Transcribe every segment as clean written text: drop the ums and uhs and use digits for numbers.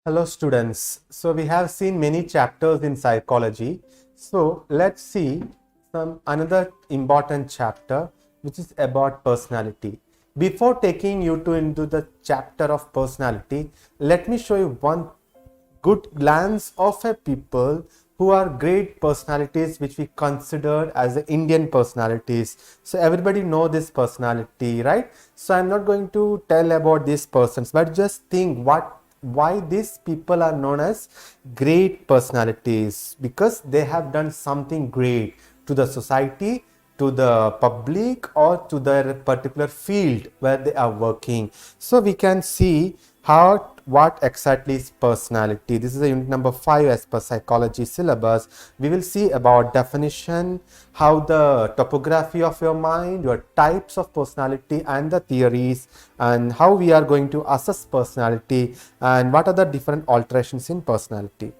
Hello students. So we have seen many chapters in psychology. So let's see some another important chapter which is about personality. Before taking you into the chapter of personality, let me show you one good glance of a people who are great personalities which we consider as the Indian personalities. So everybody know this personality, right? So I'm not going to tell about these persons, but just think why these people are known as great personalities, because they have done something great to the society, to the public, or to their particular field where they are working. So we can see what exactly is personality. This is a unit number 5 as per psychology syllabus. We will see about definition, how the topography of your mind, your types of personality and the theories, and how we are going to assess personality and what are the different alterations in personality.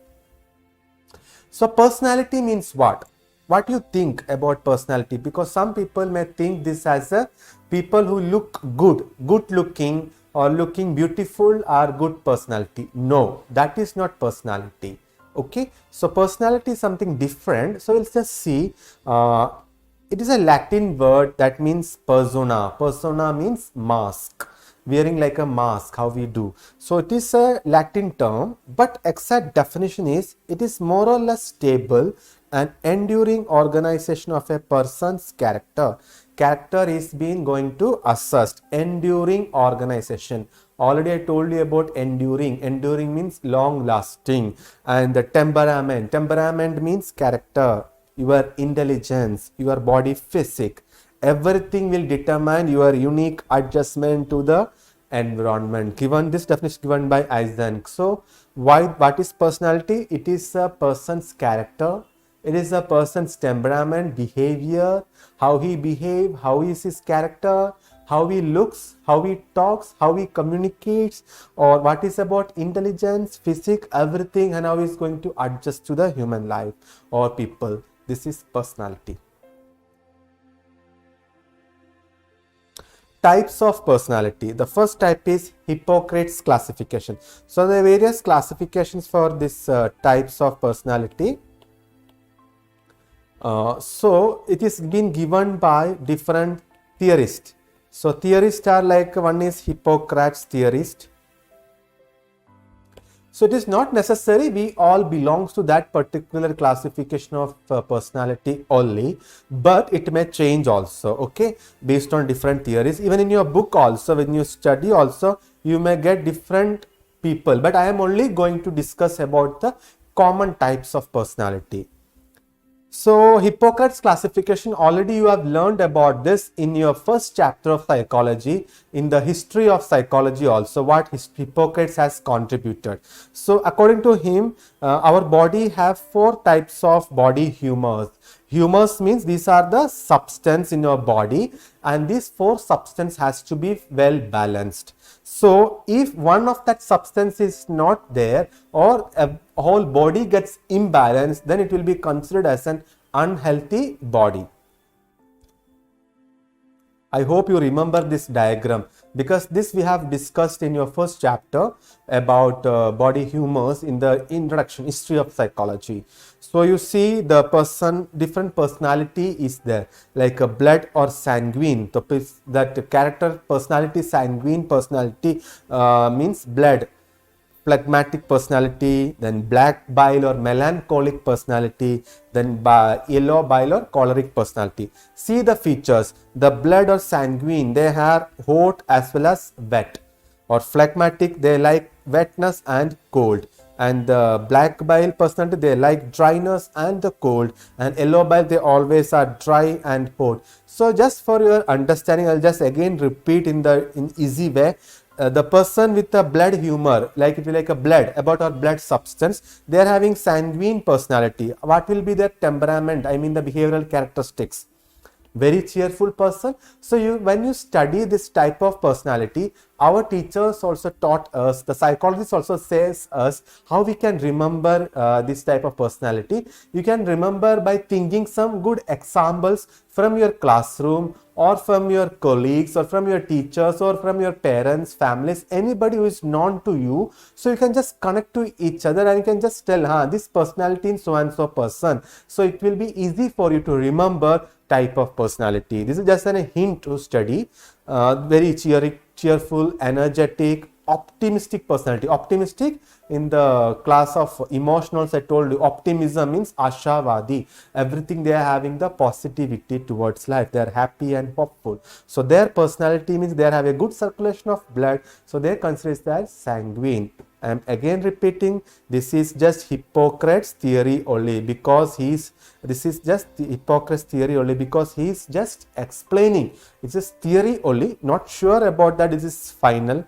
So personality means what? What you think about personality? Because some people may think this as a people who look good looking or looking beautiful are good personality. No, that is not personality. Okay, so personality is something different. So let's just see. It is a Latin word that means persona. Persona means mask, wearing like a mask, how we do. So it is a Latin term, but exact definition is it is more or less stable and enduring organization of a person's character. Character is being going to assessed. Enduring organization. Already I told you about enduring. Enduring means long lasting. And the temperament. Temperament means character, your intelligence, your body physique. Everything will determine your unique adjustment to the environment. Given this definition given by Eisenk. So what is personality? It is a person's character. It is a person's temperament, behavior, how he behaves, how is his character, how he looks, how he talks, how he communicates, or what is about intelligence, physique, everything, and how he is going to adjust to the human life or people. This is personality. Types of personality. The first type is Hippocrates classification. So there are various classifications for this types of personality. So it is been given by different theorists. So theorists are like, one is Hippocrates theorist. So it is not necessary we all belongs to that particular classification of personality only, but it may change also, okay, based on different theories. Even in your book also, when you study also, you may get different people, but I am only going to discuss about the common types of personality. So Hippocrates classification, already you have learned about this in your first chapter of psychology, in the history of psychology also, what Hippocrates has contributed. So according to him, our body have 4 types of body humors. Humors means these are the substance in your body, and these 4 substance has to be well balanced. So if one of that substance is not there, or a whole body gets imbalanced, then it will be considered as an unhealthy body. I hope you remember this diagram, because this we have discussed in your first chapter about body humors in the introduction, history of psychology. So you see the person, different personality is there, like a blood or sanguine. So that character personality, sanguine personality means blood. Phlegmatic personality, then black bile or melancholic personality, then yellow bile or choleric personality. See the features. The blood or sanguine, they are hot as well as wet. Or phlegmatic, they like wetness and cold. And the black bile personality, they like dryness and the cold. And yellow bile, they always are dry and hot. So just for your understanding, I'll just again repeat in easy way. The person with a blood humor, like it will like a blood, about our blood substance, they are having sanguine personality. What will be their temperament? I mean the behavioral characteristics. Very cheerful person. So when you study this type of personality, our teachers also taught us, the psychologist also says us how we can remember this type of personality. You can remember by thinking some good examples from your classroom or from your colleagues or from your teachers or from your parents, families, anybody who is known to you. So you can just connect to each other and you can just tell, this personality in so and so person. So it will be easy for you to remember type of personality. This is just a hint to study. Very cheerful, energetic, optimistic personality. Optimistic, in the class of emotionals I told you, optimism means ashavadi. Everything they are having the positivity towards life. They are happy and hopeful. So their personality means they have a good circulation of blood. So they are considered as sanguine. I am again repeating, this is just Hippocrates theory only because this is just the Hippocrates theory only because he is just explaining. It's just theory only, not sure about that. This is final.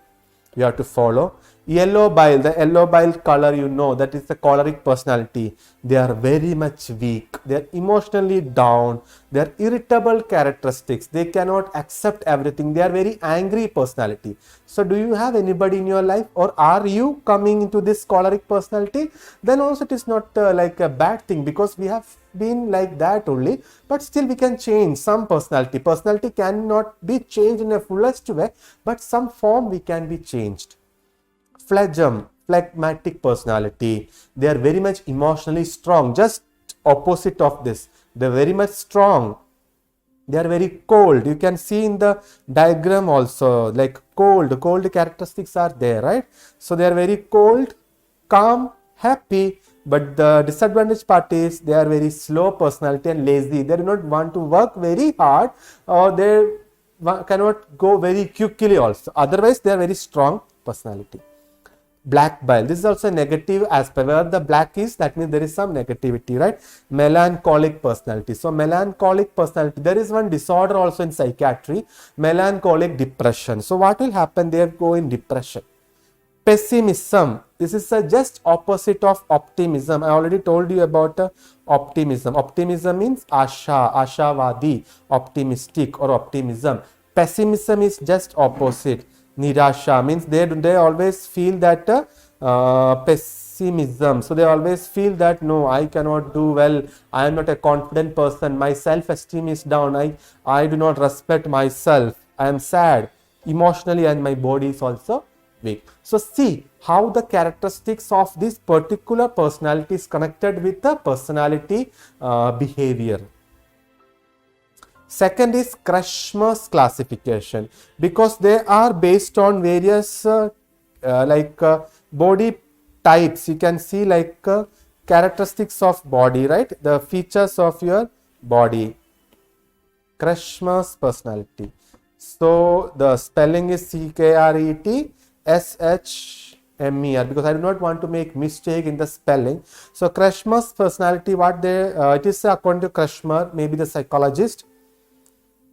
You have to follow. Yellow bile, the yellow bile color, that is the choleric personality. They are very much weak. They are emotionally down. They are irritable characteristics. They cannot accept everything. They are very angry personality. So do you have anybody in your life, or are you coming into this choleric personality? Then also it is not like a bad thing, because we have been like that only, but still we can change some personality. Personality cannot be changed in a fullest way, but some form we can be changed. Phlegmatic personality. They are very much emotionally strong. Just opposite of this. They are very much strong. They are very cold. You can see in the diagram also, like cold characteristics are there, right? So they are very cold, calm, happy. But the disadvantage part is they are very slow personality and lazy. They do not want to work very hard, or they cannot go very quickly also. Otherwise, they are very strong personality. Black bile. This is also a negative aspect. Where the black is, that means there is some negativity, right? Melancholic personality. So melancholic personality, there is one disorder also in psychiatry, melancholic depression. So what will happen? They go in depression. Pessimism. This is just opposite of optimism. I already told you about optimism. Optimism means ashavadi, optimistic or optimism. Pessimism is just opposite. Nirasha means they always feel that pessimism. So they always feel that no, I cannot do well. I am not a confident person. My self-esteem is down. I do not respect myself. I am sad emotionally, and my body is also weak. So see how the characteristics of this particular personality is connected with the personality behavior. Second is Krushmer's classification, because they are based on various body types. You can see like characteristics of body, right? The features of your body. Krushmer's personality. So the spelling is CKRET SHMER, because I do not want to make mistake in the spelling. So Krushmer's personality, what it is according to Krushmer, maybe the psychologist.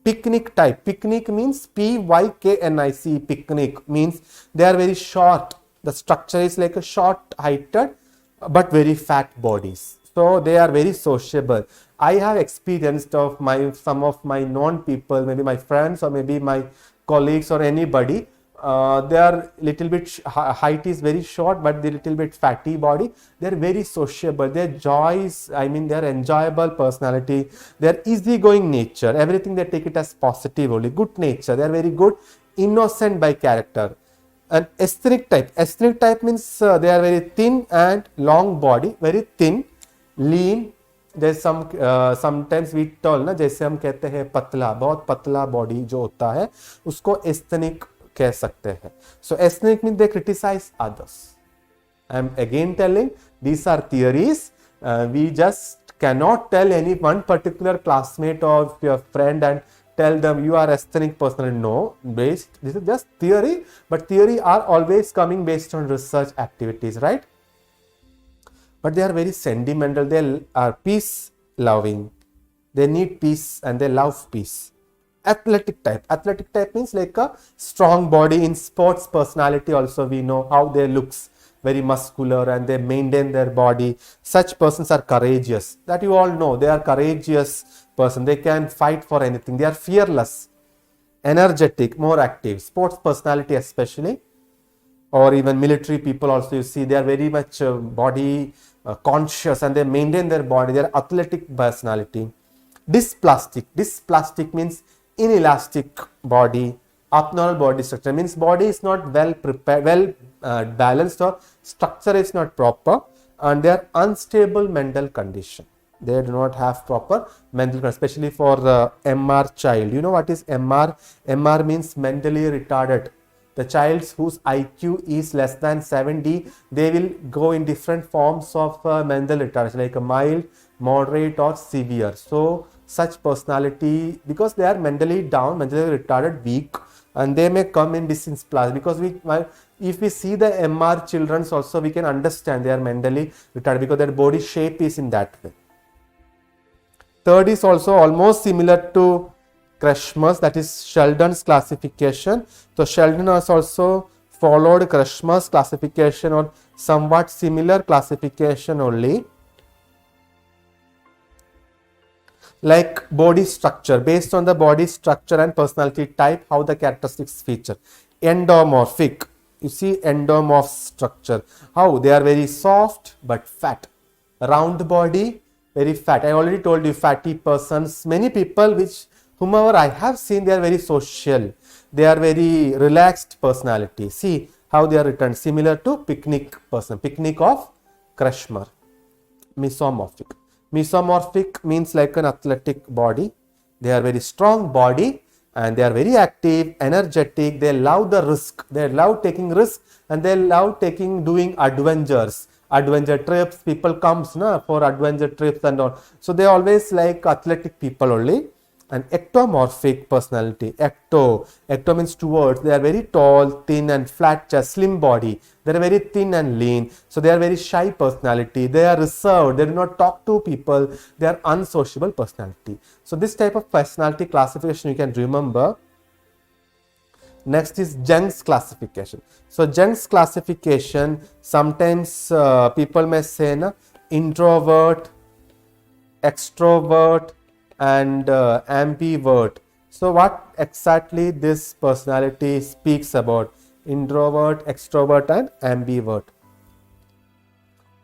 Picnic type. Picnic means PYKNIC. Picnic means they are very short. The structure is like a short heighted but very fat bodies. So they are very sociable. I have experienced of some of my known people, maybe my friends or maybe my colleagues or anybody. They are little bit height is very short, but they little bit fatty body. They are very sociable. Their joys, I mean, they are enjoyable personality. They are easygoing nature. Everything they take it as positive only. Good nature. They are very good, innocent by character. And ethnic type. Ethnic type means they are very thin and long body. Very thin, lean. There's some sometimes we tell ना, जैसे हम कहते हैं पतला, बहुत पतला body जो होता है उसको एस्थेनिक कह सकते हैं. So ethnic means they criticize others. I am again telling, these are theories. We just cannot tell any one particular classmate or your friend and tell them you are ethnic person. No, this is just theory, but theory are always coming based on research activities, right? But they are very sentimental. They are peace loving. They need peace and they love peace. Athletic type. Athletic type means like a strong body. In sports personality also we know how they looks, very muscular and they maintain their body. Such persons are courageous. That you all know. They are courageous person. They can fight for anything. They are fearless, energetic, more active. Sports personality especially, or even military people also, you see they are very much body conscious and they maintain their body. They are athletic personality. Dysplastic. Dysplastic means inelastic body, abnormal body structure means body is not well prepared, balanced, or structure is not proper, and they are unstable mental condition. They do not have proper mental condition, especially for the MR child. You know what is MR? MR means mentally retarded. The childs whose IQ is less than 70, they will go in different forms of mental retardation, like a mild, moderate, or severe. So such personality, because they are mentally down, mentally retarded, weak, and they may come in distance plus, because if we see the MR children also, we can understand they are mentally retarded because their body shape is in that way. Third is also almost similar to Kreshmer's, that is Sheldon's classification. So Sheldon has also followed Kreshmer's classification or somewhat similar classification only. Like body structure, based on the body structure and personality type, how the characteristics feature. Endomorphic, you see endomorph structure, how they are very soft but fat, round body, very fat. I already told you, fatty persons, many people whomever I have seen, they are very social, they are very relaxed personality. See how they are written, similar to picnic person, picnic of Kreshmer. Mesomorphic. Mesomorphic means like an athletic body. They are very strong body and they are very active, energetic. They love the risk. They love taking risk and they love doing adventures. Adventure trips, people comes for adventure trips and all. So they always like athletic people only. And ectomorphic personality. Ecto means towards. They are very tall, thin and flat chest, slim body. They are very thin and lean. So they are very shy personality. They are reserved. They do not talk to people. They are unsociable personality. So this type of personality classification you can remember. Next is Jung's classification. So Jung's classification, sometimes people may say introvert, extrovert, and ambivert. So what exactly this personality speaks about? Introvert, extrovert, and ambivert.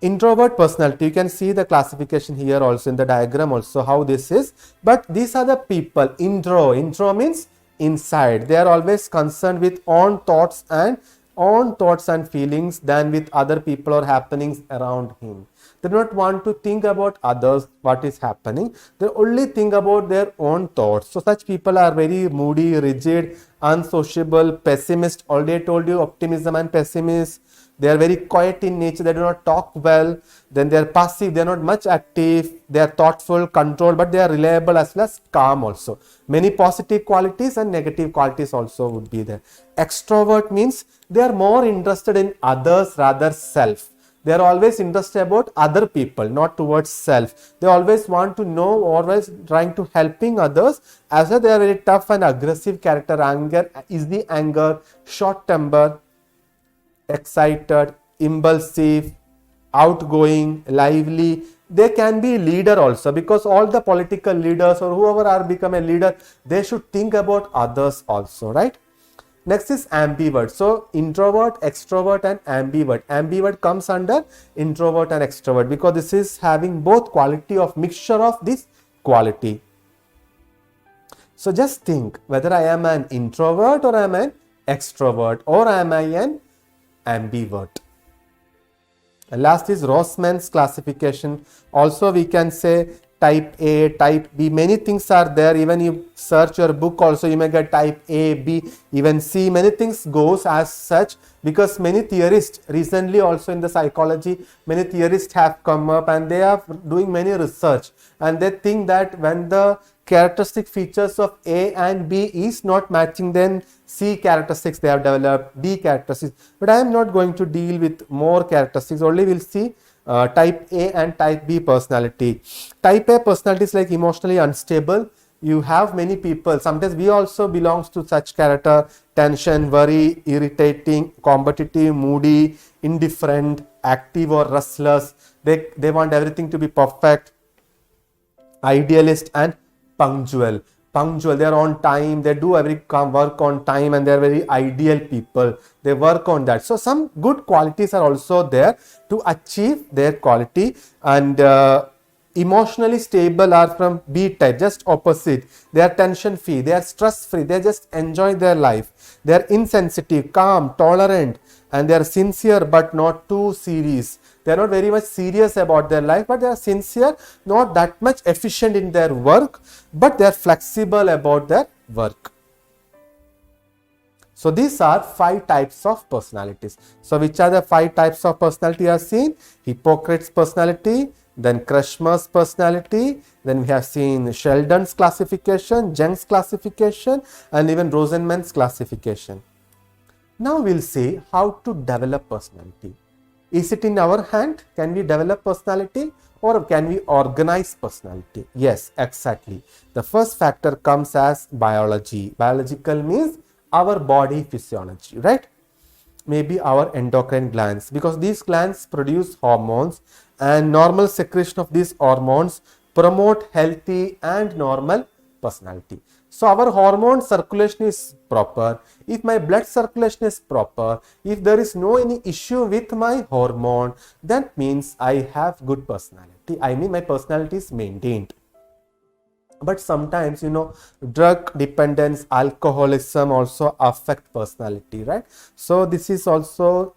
Introvert personality, you can see the classification here also in the diagram also how this is. But these are the people. Intro means inside. They are always concerned with own thoughts and feelings than with other people or happenings around him. They do not want to think about others, what is happening. They only think about their own thoughts. So such people are very moody, rigid, unsociable, pessimist. Already told you optimism and pessimism. They are very quiet in nature. They do not talk well. Then they are passive. They are not much active. They are thoughtful, controlled, but they are reliable as well as calm also. Many positive qualities and negative qualities also would be there. Extrovert means they are more interested in others rather self. They are always interested about other people, not towards self. They always want to know, always trying to helping others. As well, they are very tough and aggressive character. Anger, short temper, excited, impulsive, outgoing, lively. They can be leader also, because all the political leaders or whoever are become a leader, they should think about others also, right? Next is ambivert. So introvert, extrovert, and ambivert. Ambivert comes under introvert and extrovert because this is having both quality of mixture of this quality. So just think whether I am an introvert or I am an extrovert or am I an ambivert. And last is Rossmann's classification. Also we can say type A, type B, many things are there. Even you search your book also, you may get type A, B, even C. Many things goes as such, because many theorists recently also in the psychology, many theorists have come up and they are doing many research, and they think that when the characteristic features of A and B is not matching, then C characteristics they have developed, D characteristics. But I am not going to deal with more characteristics, only we'll see type A and type B personality. Type A personality is like emotionally unstable. You have many people, sometimes we also belongs to such character: tension, worry, irritating, competitive, moody, indifferent, active or restless. They want everything to be perfect, idealist, and punctual. They are on time, they do every work on time, and they are very ideal people. They work on that. So some good qualities are also there to achieve their quality. And Emotionally stable are from B type, just opposite. They are tension free, they are stress free, they just enjoy their life. They are insensitive, calm, tolerant, and they are sincere but not too serious. They are not very much serious about their life, but they are sincere, not that much efficient in their work, but they are flexible about their work. So these are 5 types of personalities. So which are the 5 types of personality you have seen? Hippocrates personality, then Kretschmer's personality, then we have seen Sheldon's classification, Jung's classification, and even Rosenman's classification. Now we'll see how to develop personality. Is it in our hand? Can we develop personality, or can we organize personality? Yes, exactly. The first factor comes as biology. Biological means our body physiology, right? Maybe our endocrine glands, because these glands produce hormones, and normal secretion of these hormones promote healthy and normal personality. So our hormone circulation is proper. If my blood circulation is proper, if there is no any issue with my hormone, that means I have good personality. I mean, my personality is maintained. But sometimes, drug dependence, alcoholism also affect personality, right? So this is also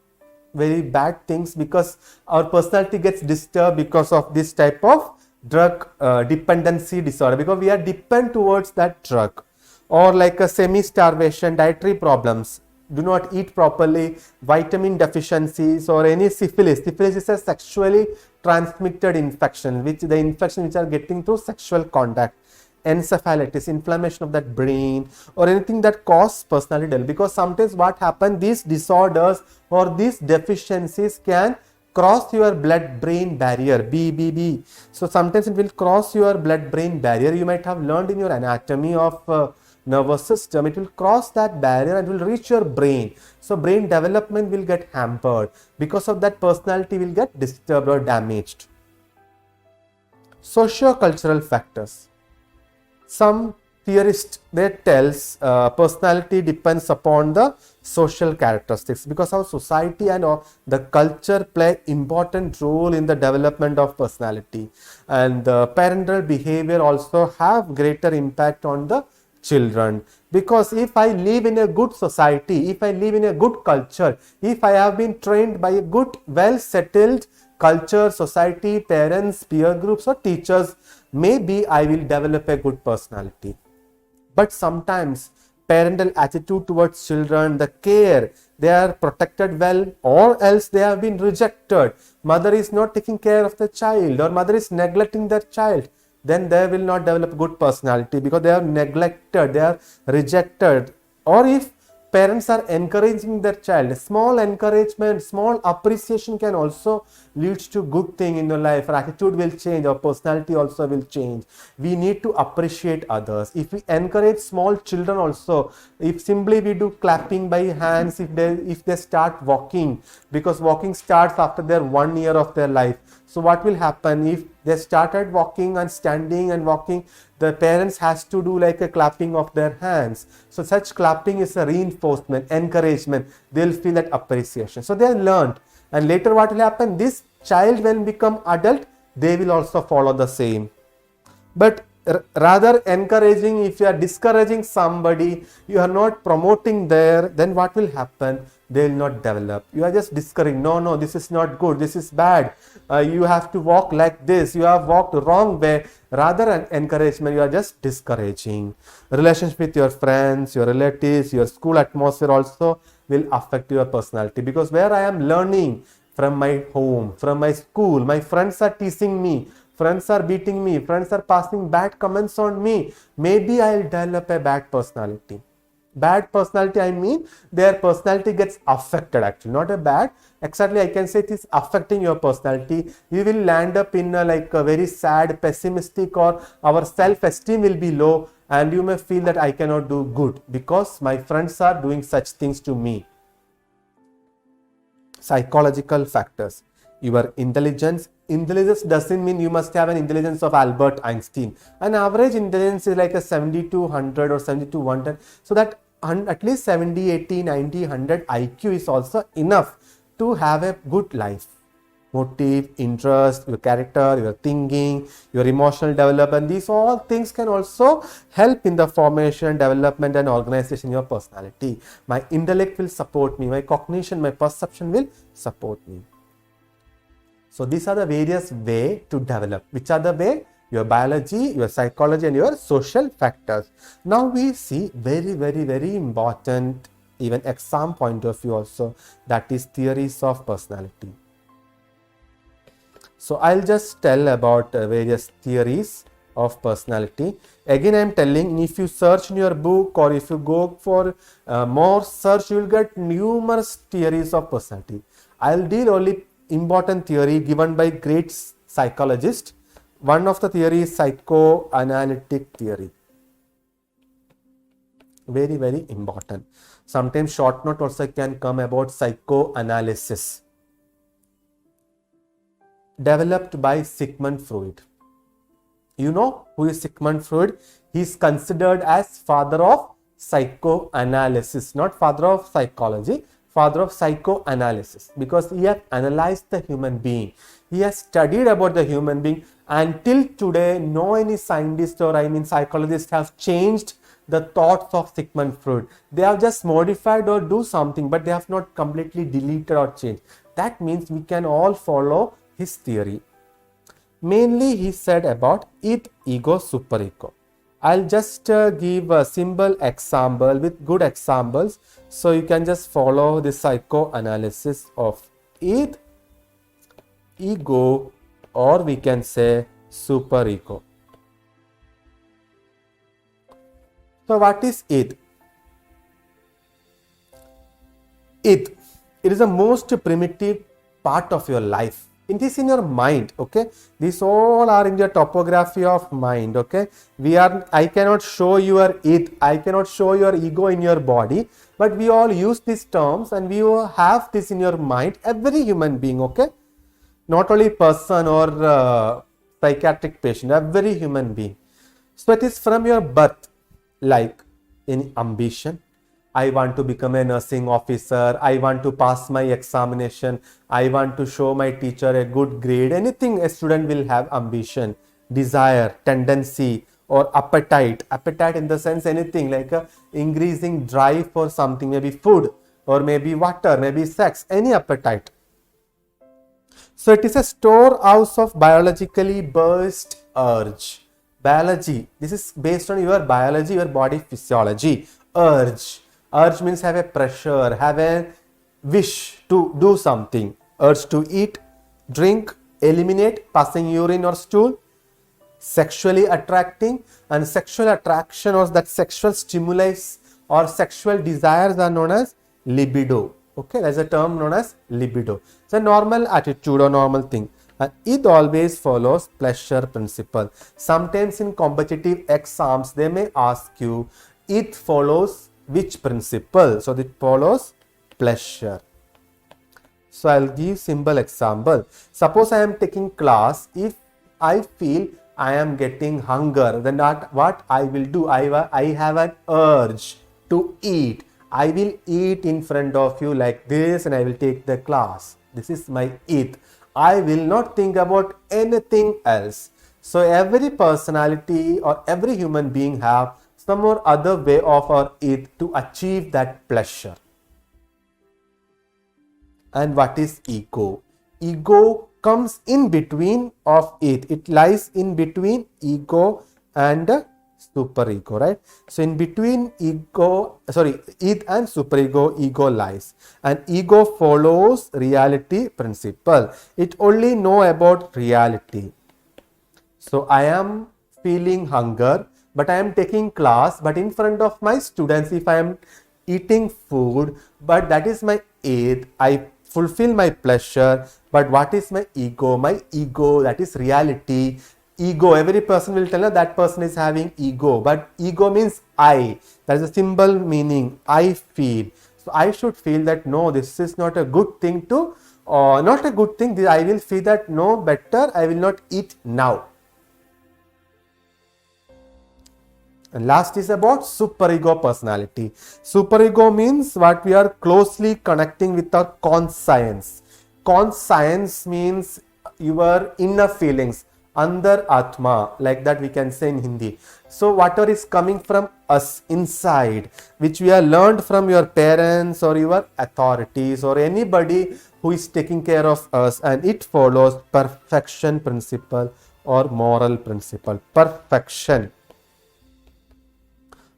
very bad things, because our personality gets disturbed because of this type of drug dependency disorder, because we are dependent towards that drug. Or like a semi-starvation, dietary problems, do not eat properly, vitamin deficiencies, or any syphilis. Syphilis is a sexually transmitted infection, which are getting through sexual contact. Encephalitis, inflammation of that brain, or anything that causes personality development. Because sometimes what happens, these disorders or these deficiencies can cross your blood-brain barrier, BBB. So sometimes it will cross your blood-brain barrier. You might have learned in your anatomy of nervous system, it will cross that barrier and will reach your brain. So brain development will get hampered. Because of that, personality will get disturbed or damaged. Socio-cultural factors. Some theorists, they tells personality depends upon the social characteristics, because our society and the culture play important role in the development of personality, and the parental behavior also have greater impact on the children. Because if I live in a good society, if I live in a good culture, if I have been trained by a good, well settled culture, society, parents, peer groups, or teachers, maybe I will develop a good personality. But sometimes parental attitude towards children, the care, they are protected well, or else they have been rejected. Mother is not taking care of the child, or mother is neglecting their child. Then they will not develop good personality, because they are neglected, they are rejected. Or if parents are encouraging their child, small encouragement, small appreciation can also lead to good thing in your life. Our attitude will change, our personality also will change. We need to appreciate others. If we encourage small children also, if simply we do clapping by hands, if they start walking, because walking starts after their 1 year of their life. So what will happen if they started walking and standing and walking? The parents has to do like a clapping of their hands. So such clapping is a reinforcement, encouragement. They'll feel that appreciation. So they learned. And later what will happen? This child when become adult, they will also follow the same. But rather encouraging, if you are discouraging somebody, you are not promoting there, then what will happen? They will not develop. You are just discouraging. No, this is not good. This is bad. You have to walk like this. You have walked the wrong way. Rather than encouragement, you are just discouraging. Relationship with your friends, your relatives, your school atmosphere also will affect your personality. Because where I am learning from my home, from my school, my friends are teasing me, friends are beating me, friends are passing bad comments on me, maybe I will develop a bad personality. Bad personality, I mean their personality gets affected, actually not a bad, exactly I can say it is affecting your personality. You will land up in a very sad, pessimistic, or our self-esteem will be low, and you may feel that I cannot do good because my friends are doing such things to me. Psychological factors. Your intelligence doesn't mean you must have an intelligence of Albert Einstein. An average intelligence is like a 70 to 100 or 70 to 110. So that at least 70, 80, 90, 100 IQ is also enough to have a good life. motive, interest, your character, your thinking, your emotional development. These all things can also help in the formation, development and organization of your personality. My intellect will support me, my cognition, my perception will support me. So these are the various ways to develop. Which are the way? Your biology, your psychology and your social factors. Now we see very important, even exam point of view also, that is theories of personality. So I'll just tell about various theories of personality. Again I am telling, if you search in your book or if you go for more search, you will get numerous theories of personality. I'll deal only important theory given by great psychologist. One of the theory is psychoanalytic theory. Very important. Sometimes short note also can come about psychoanalysis. Developed by Sigmund Freud. You know who is Sigmund Freud? He is considered as father of psychoanalysis, not father of psychology, father of psychoanalysis, because he has analyzed the human being. He has studied about the human being. Until today, no any scientist or psychologist have changed the thoughts of Sigmund Freud. They have just modified or do something, but they have not completely deleted or changed. That means we can all follow his theory. Mainly he said about id, ego, superego. I'll just give a simple example with good examples, so you can just follow the psychoanalysis of id, ego, or we can say superego. So what is id? Id, it is the most primitive part of your life. It is in your mind, okay? These all are in your topography of mind, okay? I cannot show your id, I cannot show your ego in your body, but we all use these terms and we all have this in your mind, every human being, okay? Not only person or psychiatric patient, every human being. So it is from your birth, like in ambition. I want to become a nursing officer, I want to pass my examination, I want to show my teacher a good grade. Anything a student will have ambition, desire, tendency or appetite. Appetite in the sense anything like a increasing drive for something, maybe food or maybe water, maybe sex, any appetite. So it is a storehouse of biologically burst urge. Biology, this is based on your biology, your body physiology. Urge. Urge means have a pressure, have a wish to do something. Urge to eat, drink, eliminate, passing urine or stool. Sexually attracting, and sexual attraction or that sexual stimuli or sexual desires are known as libido. Okay, there's a term known as libido. It's a normal attitude or normal thing. And it always follows pleasure principle. Sometimes in competitive exams, they may ask you, it follows which principle? So it follows pleasure. So I'll give simple example. Suppose I am taking class. If I feel I am getting hunger, then what I will do? I have an urge to eat. I will eat in front of you like this and I will take the class. This is my eat. I will not think about anything else. So every personality or every human being have some or other way of our it to achieve that pleasure. And what is ego? Ego comes in between of it. It lies in between ego and superego, right? So in between it and superego, ego lies. And ego follows reality principle. It only know about reality. So I am feeling hunger, but I am taking class, but in front of my students, if I am eating food, but that is my aid, I fulfill my pleasure, but what is my ego? My ego, that is reality. Ego, every person will tell us that person is having ego, but ego means I. That is a symbol meaning, I feel. So I should feel that no, this is not a good thing to, not a good thing. I will feel that no, better, I will not eat now. And last is about superego personality. Superego means what we are closely connecting with our conscience. conscience means your inner feelings, andar atma, like that we can say in Hindi. So whatever is coming from us inside, which we have learned from your parents or your authorities or anybody who is taking care of us, and it follows perfection principle or moral principle. Perfection.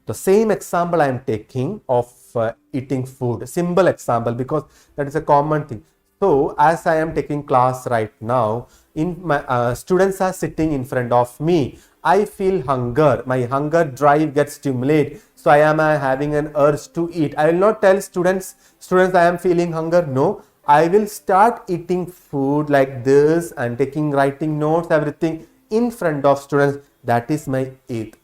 The same example I am taking of eating food, simple example, because that is a common thing. So as I am taking class right now, in my students are sitting in front of me. I feel hunger. My hunger drive gets stimulated. So I am having an urge to eat. I will not tell students I am feeling hunger. No, I will start eating food like this and writing notes, everything in front of students. That is my eat.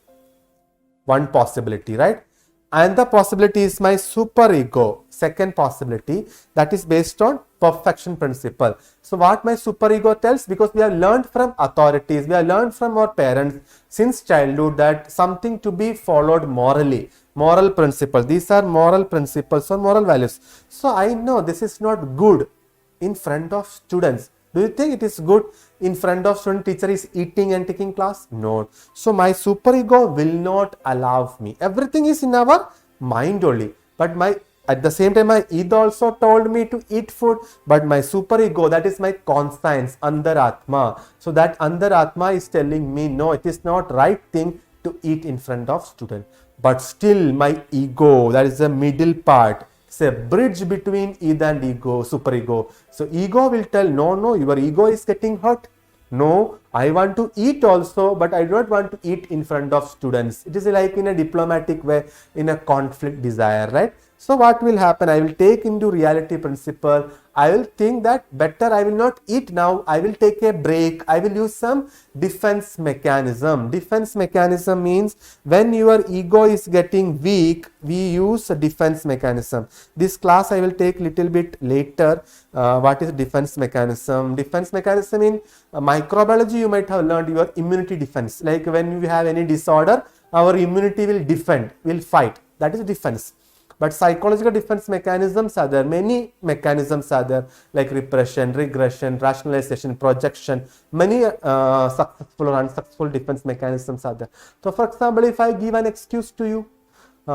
One possibility, right? And the possibility is my super ego. Second possibility, that is based on perfection principle. So what my super ego tells, because we have learned from authorities, we have learned from our parents since childhood that something to be followed morally, moral principles. These are moral principles or moral values. So I know this is not good in front of students. Do you think it is good in front of student? Teacher is eating and taking class? No. So my super ego will not allow me. Everything is in our mind only. But at the same time, my ego also told me to eat food. But my super ego, that is my conscience, andar atma. So that andar atma is telling me, no, it is not right thing to eat in front of student. But still my ego, that is the middle part. It's a bridge between id and ego, super ego. So ego will tell, no, your ego is getting hurt. No, I want to eat also, but I do not want to eat in front of students. It is like in a diplomatic way, in a conflict desire, right? So what will happen? I will take into reality principle. I will think that better I will not eat now. I will take a break. I will use some defense mechanism. Defense mechanism means when your ego is getting weak, we use a defense mechanism. This class I will take little bit later. What is defense mechanism? Defense mechanism in microbiology you might have learned your immunity defense. Like when we have any disorder, our immunity will defend, will fight. That is defense. But psychological defense mechanisms are there. Many mechanisms are there, like repression, regression, rationalization, projection. Many successful or unsuccessful defense mechanisms are there. So for example, if I give an excuse to you,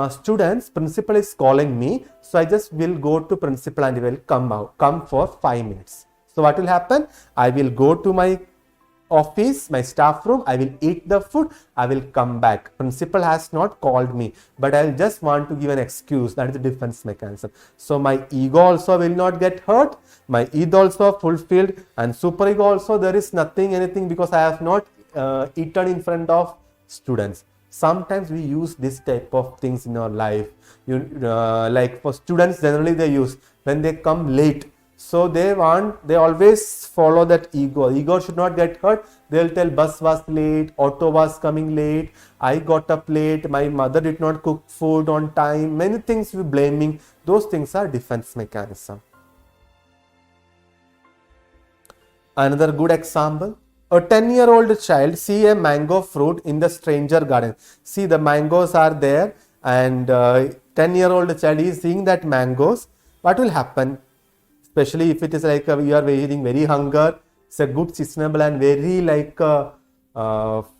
students, principal is calling me, so I just will go to principal and will come for 5 minutes. So what will happen? I will go to my office, my staff room, I will eat the food, I will come back. Principal has not called me, but I just want to give an excuse. That is the defense mechanism. So my ego also will not get hurt, my id also fulfilled, and super ego also there is anything because I have not eaten in front of students. Sometimes we use this type of things in our life. Like for students, generally they use when they come late. So they always follow that ego. Ego should not get hurt. They'll tell bus was late, auto was coming late, I got up late, my mother did not cook food on time. Many things we blaming. Those things are defense mechanism. Another good example. A 10-year-old child see a mango fruit in the stranger garden. See, the mangoes are there and 10-year-old child is seeing that mangoes. What will happen? Especially if it is like you are feeling very hunger, it's a good seasonable and very like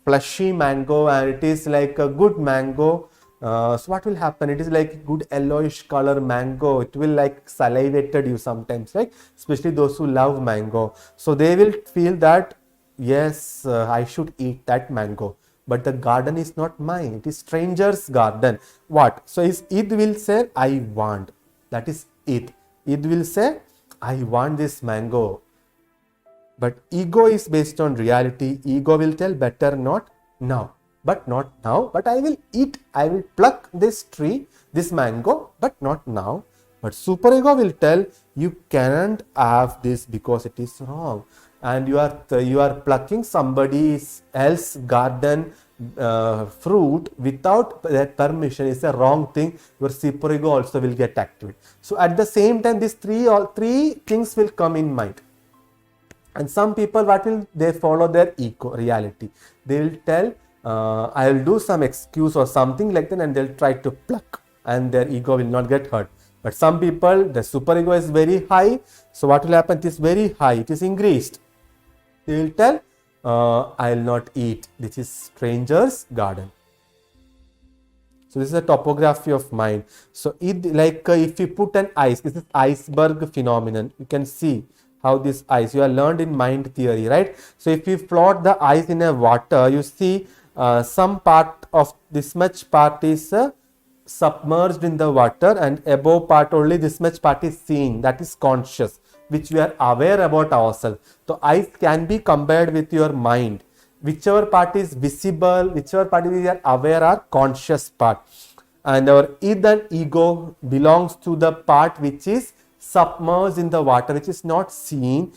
fleshy mango, and it is like a good mango. So what will happen? It is like good yellowish color mango. It will like salivated you sometimes, right? Especially those who love mango. So they will feel that yes, I should eat that mango. But the garden is not mine. It is stranger's garden. What? So id will say, I want. That is id. Id will say, I want this mango. But ego is based on reality. Ego will tell better not now. But not now. But I will eat. I will pluck this tree, this mango, but not now. But super ego will tell you cannot have this because it is wrong. And you are plucking somebody else's garden fruit without that permission is a wrong thing. Your super ego also will get activated. So at the same time, these three things will come in mind. And some people, what will they follow their ego reality? They will tell, I will do some excuse or something like that, and they'll try to pluck, and their ego will not get hurt. But some people, the superego is very high. So what will happen? It is very high. It is increased. They will tell, I will not eat. This is stranger's garden. So this is a topography of mind. So if you put an ice, this is iceberg phenomenon. You can see how this ice, you have learned in mind theory, right? So if you plot the ice in a water, you see some part of this much part is submerged in the water, and above part only this much part is seen, that is conscious, which we are aware about ourselves. So ice can be compared with your mind. Whichever part is visible, whichever part we are aware, are conscious part, and our id and ego belongs to the part which is submerged in the water, which is not seen.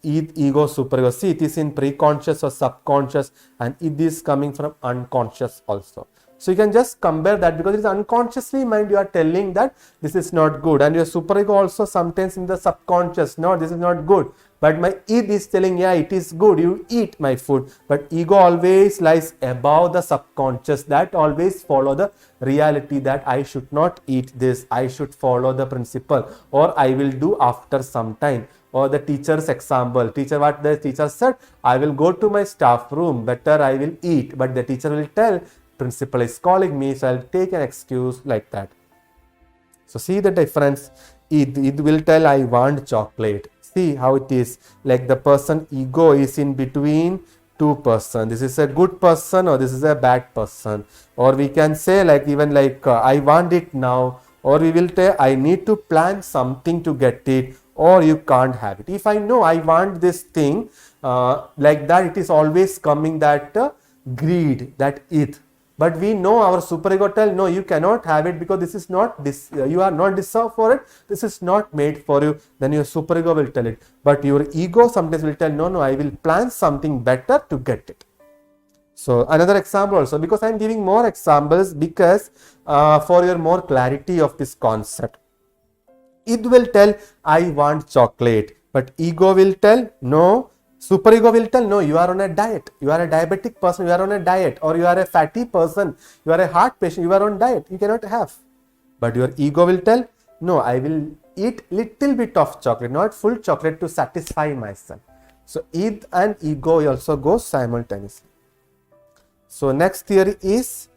Id, ego, superego, see, it is in pre-conscious or subconscious, and id is coming from unconscious also. So you can just compare that, because it is unconsciously mind you are telling that this is not good, and your superego also sometimes in the subconscious, no, this is not good. But my id is telling, yeah, it is good, you eat my food. But ego always lies above the subconscious, that always follow the reality that I should not eat this, I should follow the principle, or I will do after some time. Or the teacher's example, what the teacher said, I will go to my staff room, better I will eat. But the teacher will tell, principal is calling me, so I'll take an excuse, like that. So see the difference. It will tell, I want chocolate. See how it is, like the person ego is in between two persons. This is a good person or this is a bad person. Or we can say I want it now, or we will say I need to plan something to get it, or you can't have it. If I know I want this thing, like that, it is always coming that greed, that it. But we know our superego tell, no, you cannot have it because this is not you are not deserved for it. This is not made for you. Then your superego will tell it. But your ego sometimes will tell, no, I will plan something better to get it. So another example also, because I am giving more examples because for your more clarity of this concept. It will tell, I want chocolate, but ego will tell, no. Superego will tell, no, you are on a diet, you are a diabetic person, you are on a diet, or you are a fatty person, you are a heart patient, you are on diet, you cannot have. But your ego will tell, no, I will eat little bit of chocolate, not full chocolate, to satisfy myself. So id and ego also go simultaneously. So next theory is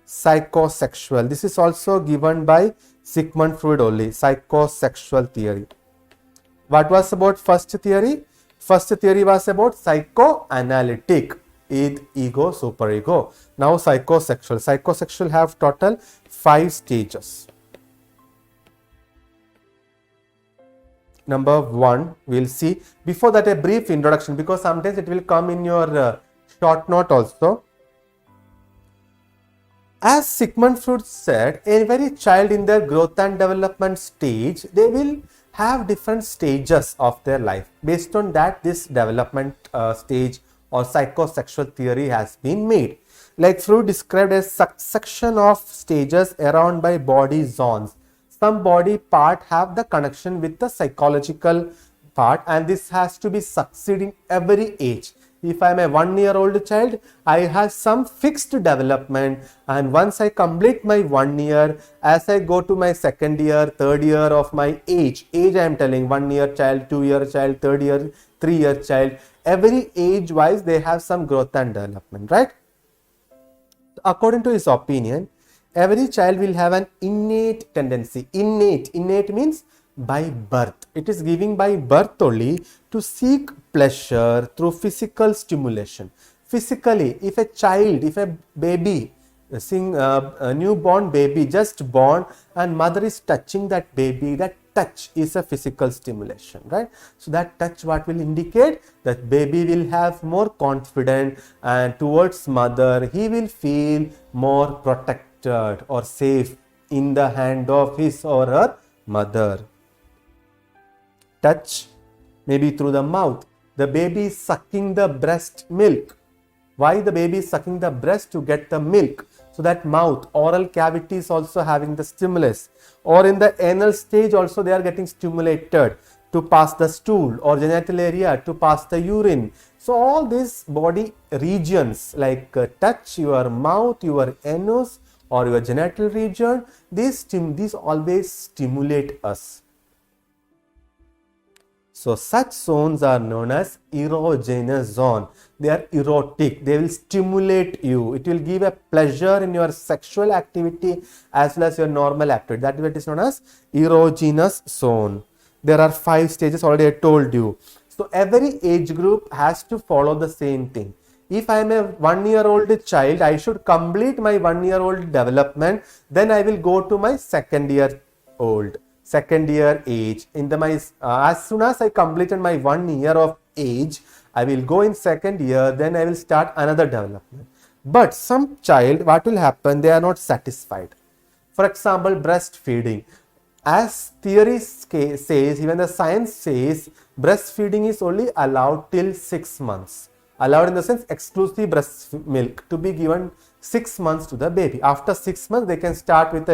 psychosexual. This is also given by Sigmund Freud only, psychosexual theory. What was about first theory? First theory was about psychoanalytic, id, ego, superego. Now psychosexual. Psychosexual have total 5 stages. Number 1, we will see. Before that, a brief introduction, because sometimes it will come in your short note also. As Sigmund Freud said, every child in their growth and development stage, they will have different stages of their life. Based on that, this development stage or psychosexual theory has been made. Like Freud described as succession of stages around by body zones. Some body part have the connection with the psychological part, and this has to be succeed in every age. If I am a 1-year-old child, I have some fixed development, and once I complete my 1 year, as I go to my 2nd year, 3rd year of my age I am telling 1-year child, 2-year child, 3rd year, 3-year child, every age wise they have some growth and development, right? According to his opinion, every child will have an innate tendency. Innate means by birth. It is giving by birth only to seek pleasure through physical stimulation. Physically, if a child, if a baby, a newborn baby just born, and mother is touching that baby, that touch is a physical stimulation, right? So that touch what will indicate that baby will have more confidence, and towards mother he will feel more protected or safe in the hand of his or her mother. Touch, maybe through the mouth. The baby is sucking the breast milk. Why the baby is sucking the breast? To get the milk. So that mouth, oral cavity is also having the stimulus. Or in the anal stage also they are getting stimulated to pass the stool, or genital area to pass the urine. So all these body regions like touch, your mouth, your anus, or your genital region, these always stimulate us. So such zones are known as erogenous zone. They are erotic. They will stimulate you. It will give a pleasure in your sexual activity as well as your normal activity. That is what is known as erogenous zone. There are 5 stages already I told you. So every age group has to follow the same thing. If I am a 1-year-old child, I should complete my 1-year-old development. Then I will go to my second year age. As soon as I completed my 1 year of age, I will go in second year. Then I will start another development. But some child, what will happen? They are not satisfied. For example, breastfeeding. As theory says, even the science says, breastfeeding is only allowed till 6 months. Allowed in the sense exclusive breast milk to be given 6 months to the baby. After 6 months, they can start with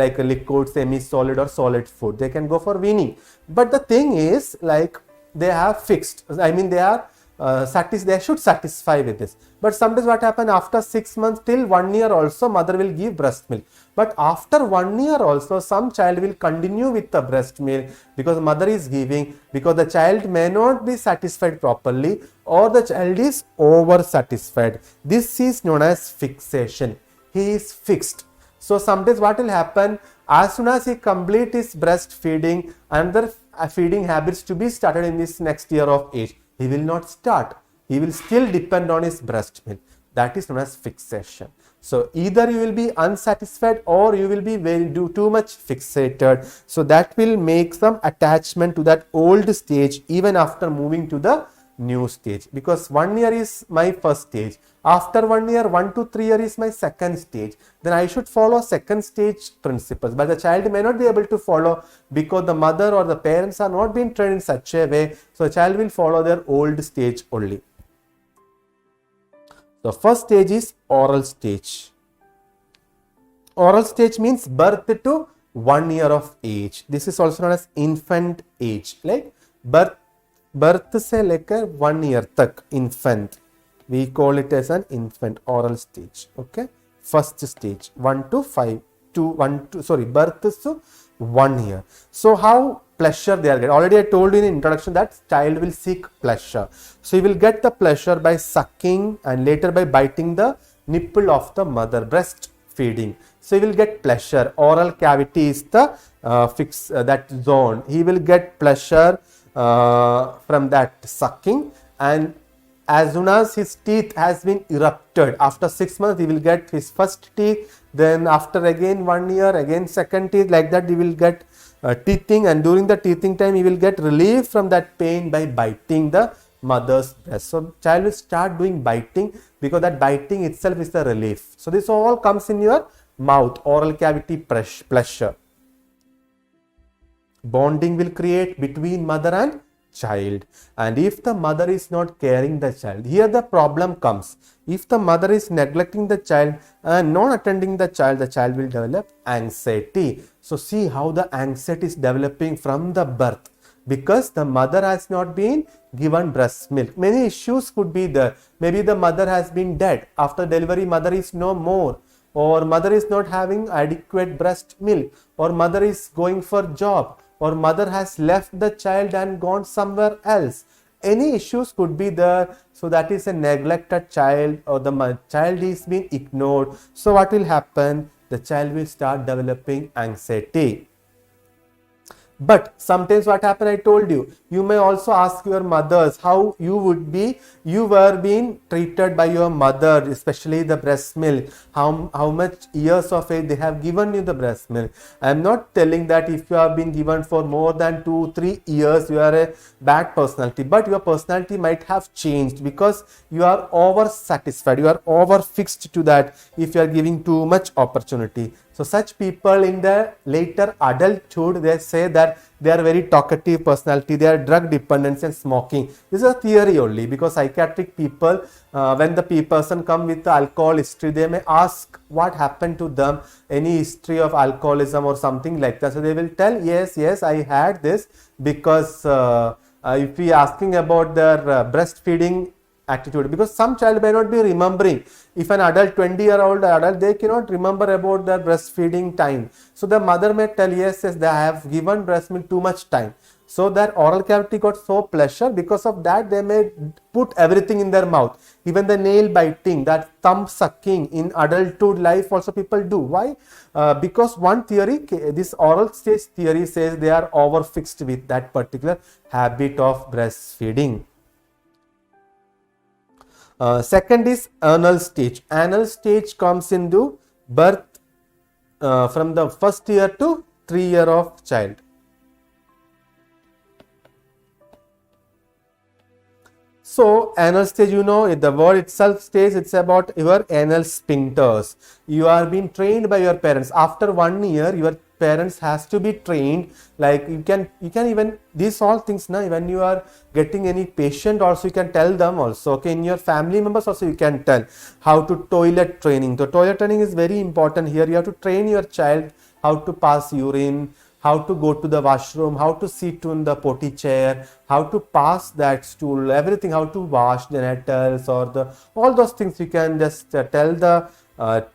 like a liquid, semi-solid or solid food. They can go for weaning. But the thing is, like, they have fixed. I mean, they are they should satisfy with this. But sometimes what happens, after 6 months till 1 year also, mother will give breast milk. But after 1 year also, some child will continue with the breast milk because mother is giving, because the child may not be satisfied properly or the child is over satisfied. This is known as fixation. He is fixed. So sometimes what will happen, as soon as he complete his breastfeeding, another feeding habits to be started in this next year of age, he will not start. He will still depend on his breast milk. That is known as fixation. So either you will be unsatisfied or you will be too much fixated. So that will make some attachment to that old stage even after moving to the new stage, because 1 year is my first stage. After 1 year, 1 to 3 years is my second stage. Then I should follow second stage principles. But the child may not be able to follow because the mother or the parents are not being trained in such a way. So the child will follow their old stage only. The first stage is oral stage. Oral stage means birth to 1 year of age. This is also known as infant age. Like birth से लेकर 1 year तक infant, we call it as an infant oral stage. Okay, first stage 1 to 5 to 1 to birth to 1 year. So how pleasure they are getting? Already I told you in the introduction that child will seek pleasure. So he will get the pleasure by sucking and later by biting the nipple of the mother, breastfeeding. So he will get pleasure. Oral cavity is the that zone. He will get pleasure from that sucking, and as soon as his teeth has been erupted, after 6 months he will get his first teeth, then after again 1 year again second teeth, like that he will get teething, and during the teething time he will get relief from that pain by biting the mother's breast. So child will start doing biting because that biting itself is the relief. So this all comes in your mouth, oral cavity pleasure. Bonding will create between mother and child, and if the mother is not caring the child, here the problem comes. If the mother is neglecting the child and not attending the child will develop anxiety. So see how the anxiety is developing from the birth, because the mother has not been given breast milk. Many issues could be there. Maybe the mother has been dead. After delivery, mother is no more, or mother is not having adequate breast milk, or mother is going for job, or mother has left the child and gone somewhere else. Any issues could be there. So that is a neglected child, or the child is being ignored. So what will happen? The child will start developing anxiety. But sometimes what happened, I told you, you may also ask your mothers how you were being treated by your mother, especially the breast milk, how much years of age they have given you the breast milk. I am not telling that if you have been given for more than 2-3 years, you are a bad personality, but your personality might have changed because you are over satisfied, you are over fixed to that if you are giving too much opportunity. So such people in the later adulthood, they say that they are very talkative personality, they are drug dependent and smoking. This is a theory only, because psychiatric people, when the person come with the alcohol history, they may ask what happened to them, any history of alcoholism or something like that. So they will tell, yes, I had this, because if we asking about their breastfeeding attitude, because some child may not be remembering. If an adult, 20-year-old adult, they cannot remember about their breastfeeding time. So the mother may tell, yes, they have given breast milk too much time. So their oral cavity got so pleasure, because of that they may put everything in their mouth. Even the nail biting, that thumb sucking in adulthood life also people do. Why? Because one theory, this oral stage theory, says they are overfixed with that particular habit of breastfeeding. Second is anal stage. Anal stage comes into birth from the first year to 3 year of child. So anal stage, you know, the word itself states it's about your anal sphincters. You are being trained by your parents. After 1 year, your parents has to be trained. Like you can even, these all things now, when you are getting any patient also, you can tell them also. Okay, in your family members also you can tell how to toilet training. The toilet training is very important here. You have to train your child how to pass urine, how to go to the washroom, how to sit on the potty chair, how to pass that stool, everything, how to wash genitals, or the all those things you can just tell the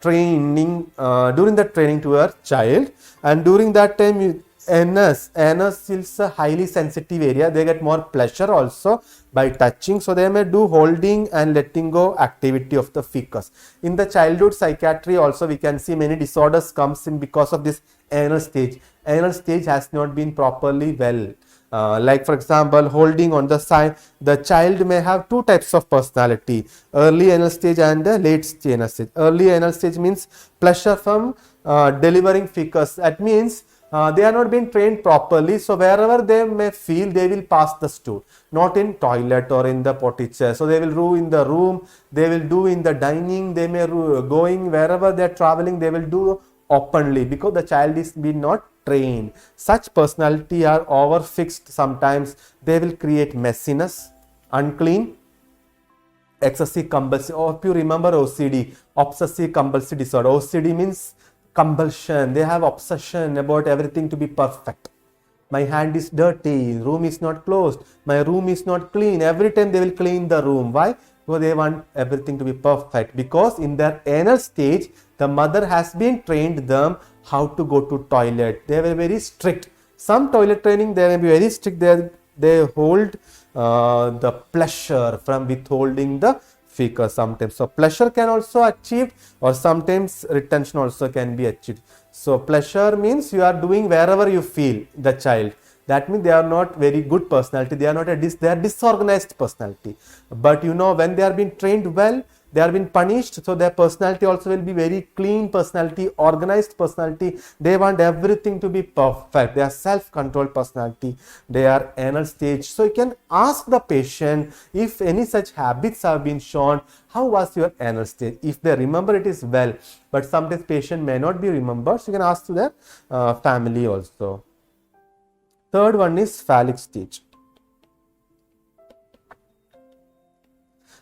training during the training to your child. And during that time, anus is a highly sensitive area. They get more pleasure also by touching, so they may do holding and letting go activity of the fecus. In the childhood psychiatry also, we can see many disorders comes in because of this anal stage. Anal stage has not been properly well. Like for example, holding on the side, the child may have two types of personality: early anal stage and the late stage anal stage. Early anal stage means pleasure from delivering fecus. That means they are not being trained properly, so wherever they may feel, they will pass the stool, not in toilet or in the potty chair. So they will do in the room, they will do in the dining, they may going wherever they are traveling, they will do openly, because the child is being not trained. Such personality are overfixed. Sometimes they will create messiness, unclean, excessive compulsive. Or if you remember OCD, obsessive compulsive disorder. OCD means compulsion. They have obsession about everything to be perfect. My hand is dirty, room is not closed, my room is not clean. Every time they will clean the room. Why? Because they want everything to be perfect. Because in their anal stage, the mother has been trained them how to go to toilet. They were very strict. Some toilet training, they may be very strict. They hold the pleasure from withholding the fecus sometimes. So pleasure can also achieve, or sometimes retention also can be achieved. So pleasure means you are doing wherever you feel the child. That means they are not very good personality. They are not they are disorganized personality. But you know, when they are being trained well, they are being punished, so their personality also will be very clean personality, organized personality. They want everything to be perfect. They are self-controlled personality. They are anal stage. So you can ask the patient if any such habits have been shown, how was your anal stage? If they remember, it is well. But sometimes patient may not be remembered, so you can ask to their family also. Third one is phallic stage.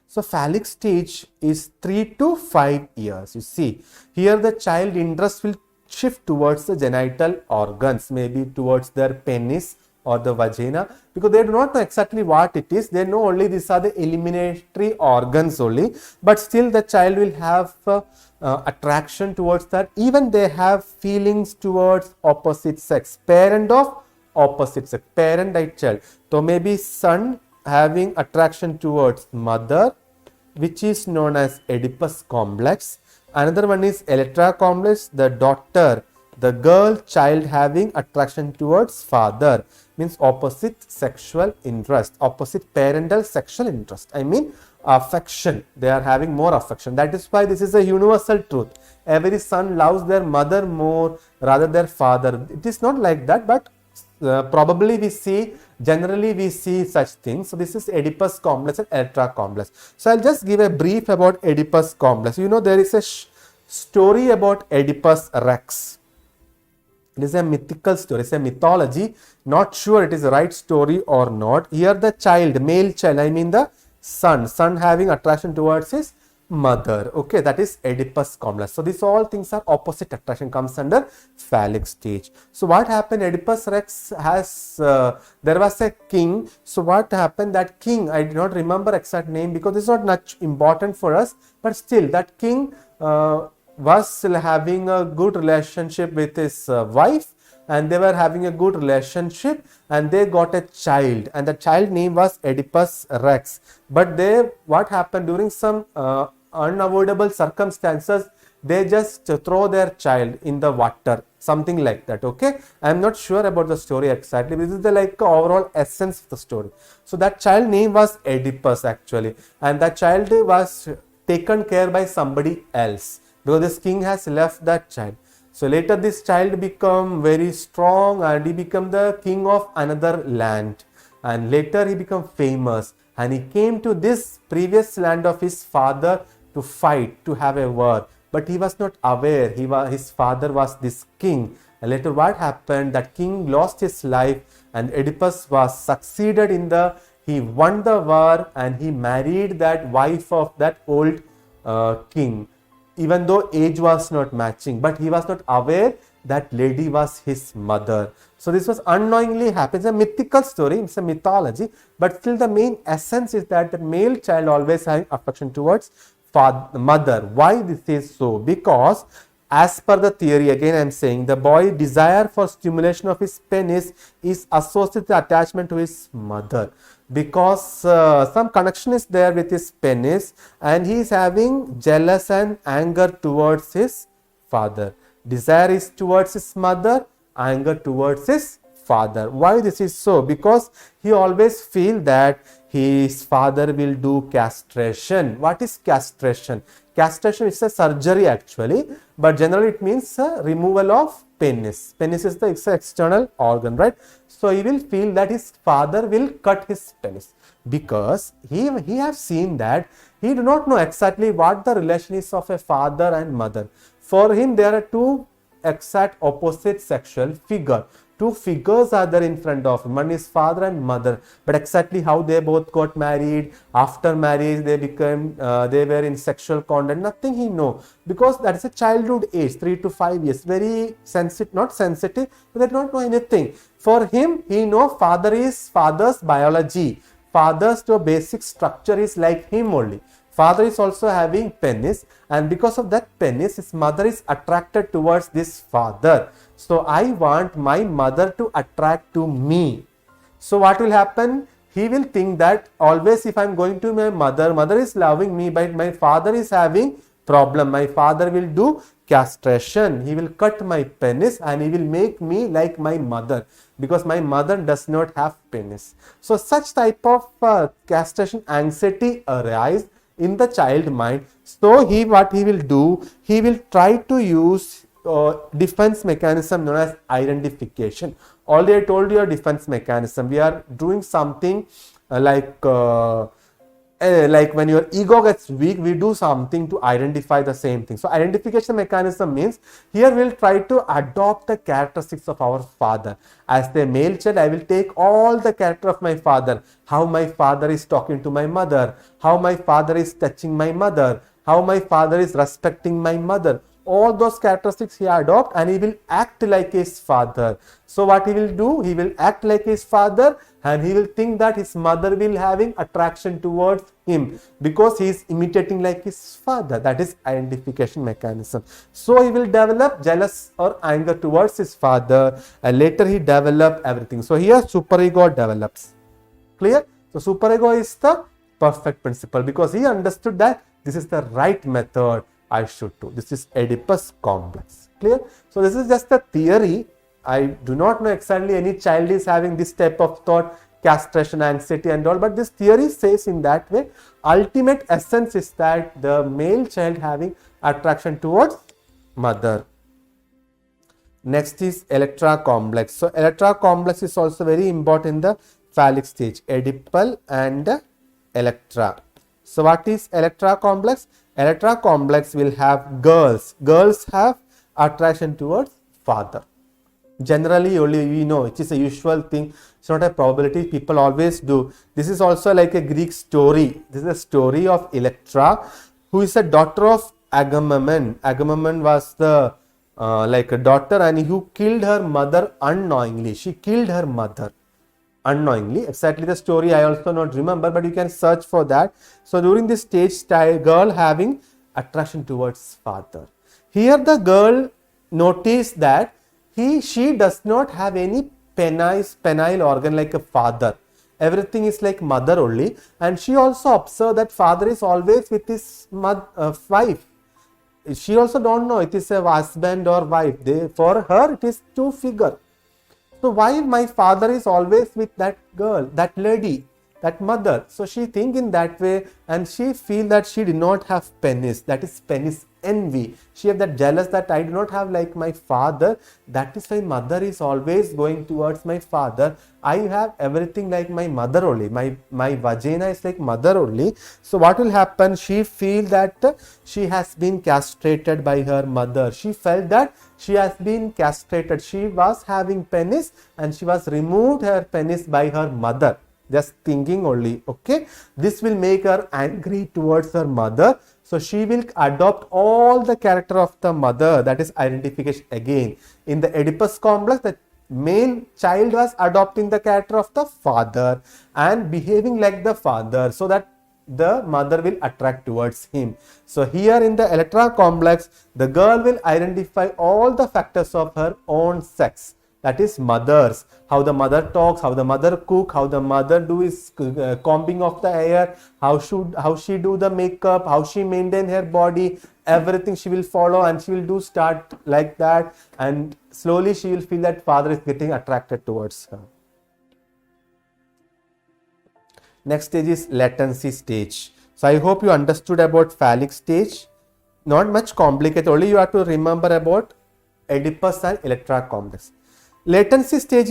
So phallic stage is 3 to 5 years. You see, here the child interest will shift towards the genital organs, maybe towards their penis or the vagina, because they do not know exactly what it is. They know only these are the eliminatory organs only, but still the child will have attraction towards that. Even they have feelings towards opposite sex, parent of opposite sex, parent and child. So maybe son having attraction towards mother, which is known as Oedipus complex. Another one is Electra complex, the daughter, the girl child having attraction towards father, means opposite sexual interest, opposite parental sexual interest. I mean affection. They are having more affection. That is why this is a universal truth. Every son loves their mother more rather their father. It is not like that, but probably generally we see such things. So this is Oedipus complex and Electra complex. So I'll just give a brief about Oedipus complex. You know, there is a story about Oedipus Rex. It is a mythical story, it's a mythology. Not sure it is the right story or not. Here the child, male child, I mean the son having attraction towards his mother. Okay, that is Oedipus complex. So these all things are opposite attraction, comes under phallic stage. So what happened? Oedipus Rex has there was a king. So what happened? That king, I do not remember exact name because this is not much important for us, but still that king was still having a good relationship with his wife, and they were having a good relationship, and they got a child, and the child name was Oedipus Rex. But they, what happened, during some unavoidable circumstances, they just throw their child in the water, something like that. Okay, I am not sure about the story exactly. This is the like overall essence of the story. So that child name was Oedipus actually, and that child was taken care by somebody else because this king has left that child. So later this child become very strong and he become the king of another land, and later he become famous, and he came to this previous land of his father to fight, to have a war, but he was not aware his father was this king. And later what happened, that king lost his life, and Oedipus was succeeded in he won the war, and he married that wife of that old king, even though age was not matching, but he was not aware that lady was his mother. So this was unknowingly happened. It's a mythical story, it's a mythology, but still the main essence is that the male child always having affection towards mother. Why this is so? Because as per the theory, again I am saying, the boy desire for stimulation of his penis is associated with attachment to his mother, because some connection is there with his penis, and he is having jealous and anger towards his father. Desire is towards his mother, anger towards his father. Why this is so? Because he always feel that his father will do castration. What is castration? Castration is a surgery actually, but generally it means removal of penis. Penis is the external organ, right? So he will feel that his father will cut his penis, because he has seen that he do not know exactly what the relation is of a father and mother. For him there are two exact opposite sexual figure. Two figures are there in front of him. One is father and mother, but exactly how they both got married, after marriage they became they were in sexual contact, nothing he know, because that is a childhood age, 3 to 5 years, very sensitive, not sensitive, but they don't know anything. For him, he know father's biology, father's basic structure is like him only. Father is also having penis, and because of that penis, his mother is attracted towards this father. So I want my mother to attract to me. So what will happen? He will think that always if I am going to my mother is loving me, but my father is having problem. My father will do castration. He will cut my penis and he will make me like my mother, because my mother does not have penis. So such type of castration anxiety arise in the child mind. So what he will do, he will try to use defense mechanism known as identification. Already I told you a defense mechanism. We are doing something like when your ego gets weak, we do something to identify the same thing. So identification mechanism means here we'll try to adopt the characteristics of our father. As the male child, I will take all the character of my father. How my father is talking to my mother, how my father is touching my mother, how my father is respecting my mother. All those characteristics he adopt, and he will act like his father. So what he will do, he will act like his father, and he will think that his mother will having attraction towards him because he is imitating like his father. That is identification mechanism. So he will develop jealous or anger towards his father, and later he develop everything. So here superego develops. Clear? So superego is the perfect principle, because he understood that this is the right method I should do. This is Oedipus complex. Clear? So this is just a theory. I do not know exactly any child is having this type of thought, castration anxiety and all, but this theory says in that way. Ultimate essence is that the male child having attraction towards mother. Next is Electra complex. So Electra complex is also very important in the phallic stage, Oedipal and Electra. So what is Electra complex? Electra complex will have girls. Girls have attraction towards father. Generally, only we know it is a usual thing. It's not a probability. People always do. This is also like a Greek story. This is a story of Electra. who is a daughter of Agamemnon. Agamemnon was the like a daughter, and who killed her mother unknowingly. She killed her mother unknowingly. Exactly the story I also not remember, but you can search for that. So during this stage, girl having attraction towards father. Here the girl noticed that she does not have any penile organ like a father. Everything is like mother only, and she also observed that father is always with his wife. She also don't know it is a husband or wife. For her it is two figure. So why my father is always with that girl, that lady, that mother? So she think in that way, and she feel that she did not have penis. That is penis envy. She have that jealous that I do not have like my father. That is why mother is always going towards my father. I have everything like my mother only. My vagina is like mother only. So what will happen? She feel that she has been castrated by her mother. She felt that she has been castrated. She was having penis, and she was removed her penis by her mother. Just thinking only. Okay, this will make her angry towards her mother. So she will adopt all the character of the mother. That is identification again. In the Oedipus complex, the male child was adopting the character of the father and behaving like the father, so that the mother will attract towards him. So here in the Electra complex, the girl will identify all the factors of her own sex. That is mothers, how the mother talks, how the mother cook, how the mother do is combing of the hair, how she do the makeup, how she maintain her body, everything she will follow, and she will do start like that, and slowly she will feel that father is getting attracted towards her. Next stage is latency stage. So I hope you understood about phallic stage. Not much complicated, only you have to remember about Oedipus and Electra complex. Latency stage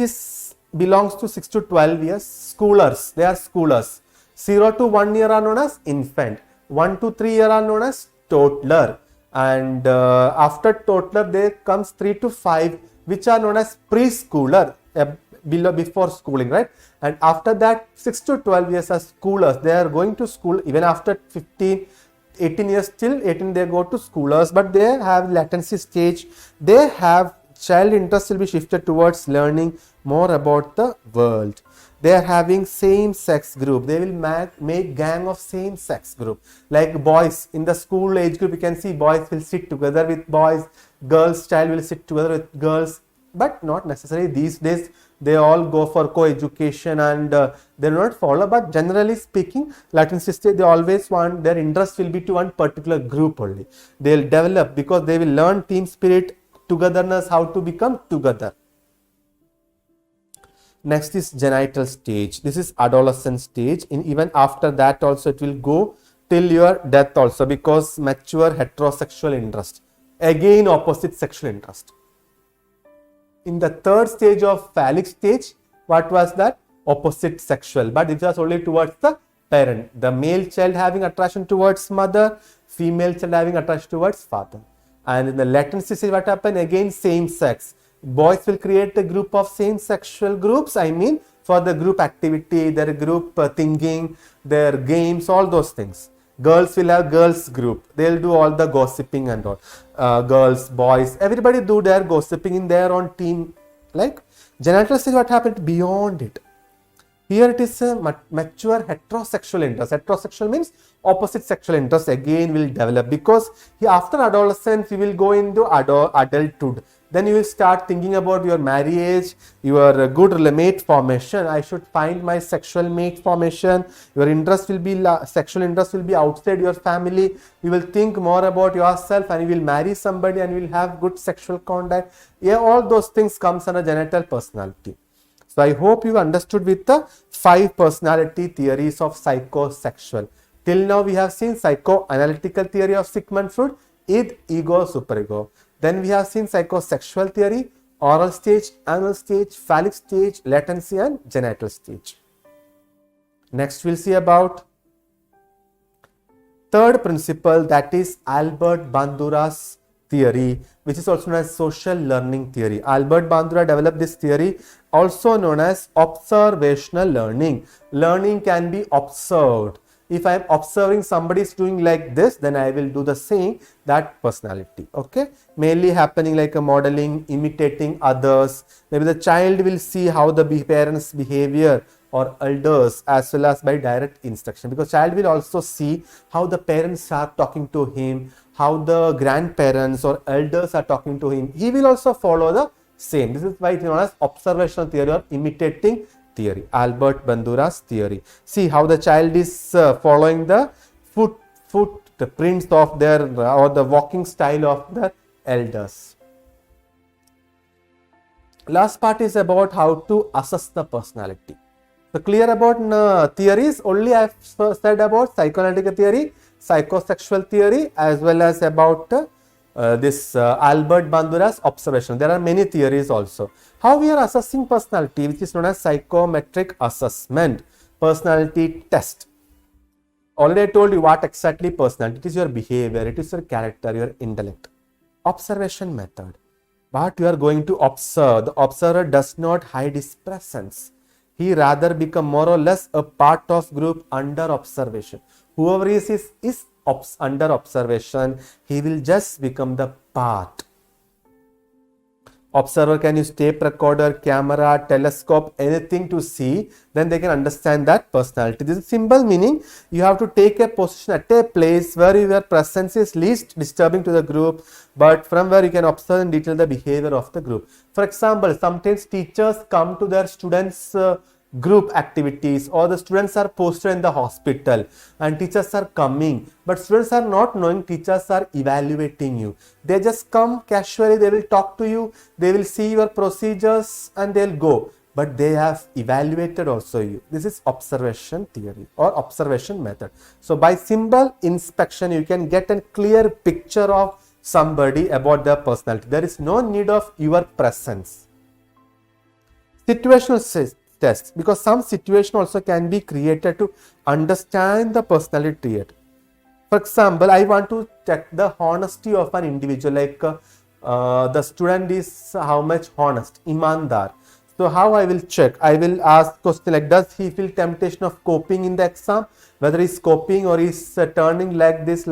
belongs to 6 to 12 years. Schoolers, they are schoolers. 0 to 1 year are known as infant. 1 to 3 year are known as toddler. And after toddler, there comes 3 to 5, which are known as preschooler, before schooling, right? And after that, 6 to 12 years are schoolers. They are going to school even after 18 years, till 18 they go to schoolers, but they have latency stage. They have child interest will be shifted towards learning more about the world. They are having same sex group. They will make gang of same sex group. Like boys in the school age group, you can see boys will sit together with boys, girls child will sit together with girls, but not necessarily these days. They all go for co-education, and they do not follow, but generally speaking, latency stage, they always want their interest will be to one particular group only. They will develop because they will learn team spirit, togetherness, how to become together. Next is genital stage. This is adolescent stage. Even after that also it will go till your death also, because mature heterosexual interest, again opposite sexual interest. In the third stage of phallic stage, what was that? Opposite sexual, but it was only towards the parent. The male child having attraction towards mother, female child having attraction towards father. And in the latency stage, what happened? Again same sex. Boys will create a group of same sexual groups, I mean for the group activity, their group thinking, their games, all those things. Girls will have girls group. They'll do all the gossiping and all. Girls, boys, everybody do their gossiping in their own team. Like genital stage, what happened beyond it? Here it is a mature heterosexual interest. Heterosexual means opposite sexual interest again will develop, because after adolescence you will go into adulthood. Then you will start thinking about your marriage, your good mate formation. I should find my sexual mate formation. Your interest will be sexual interest will be outside your family. You will think more about yourself, and you will marry somebody, and you will have good sexual contact. Yeah, all those things comes under genital personality. So I hope you understood with the 5 personality theories of psychosexual. Till now we have seen psychoanalytical theory of Sigmund Freud, id, ego, superego. Then we have seen psychosexual theory, oral stage, anal stage, phallic stage, latency, and genital stage. Next we'll see about third principle, that is Albert Bandura's theory, which is also known as social learning theory. Albert Bandura developed this theory, also known as observational learning. Learning can be observed. If I am observing somebody is doing like this, then I will do the same, that personality. Okay, mainly happening like a modeling, imitating others. Maybe the child will see how the parents' behavior or elders as well as by direct instruction, because child will also see how the parents are talking to him, how the grandparents or elders are talking to him. He will also follow the same. This is why it is known as observational theory or imitating theory, Albert Bandura's theory. See how the child is following the the prints of their or the walking style of the elders. Last part is about how to assess the personality. So clear about theories. Only I have said about psychoanalytic theory, psychosexual theory, as well as about this Albert Bandura's observation. There are many theories also. How we are assessing personality, which is known as psychometric assessment, personality test. Already I told you what exactly personality. It is your behavior, it is your character, your intellect. Observation method. What you are going to observe, the observer does not hide his presence. He rather become more or less a part of group under observation. Whoever is under observation, he will just become the part. Observer can use tape recorder, camera, telescope, anything to see, then they can understand that personality. This is simple meaning you have to take a position at a place where your presence is least disturbing to the group, but from where you can observe in detail the behavior of the group. For example, sometimes teachers come to their students' group activities, or the students are posted in the hospital and teachers are coming, but students are not knowing teachers are evaluating you. They just come casually, they will talk to you, they will see your procedures and they'll go, but they have evaluated also you. This is observation theory or observation method. So by simple inspection you can get a clear picture of somebody about their personality. There is no need of your presence. Situational tests, because some situation also can be created to understand the personality trait. For example, I want to check the honesty of an individual, like the student is how much honest, imandar. So how I will check? I will ask question like, does he feel temptation of copying in the exam? Whether he's copying or he's turning like this,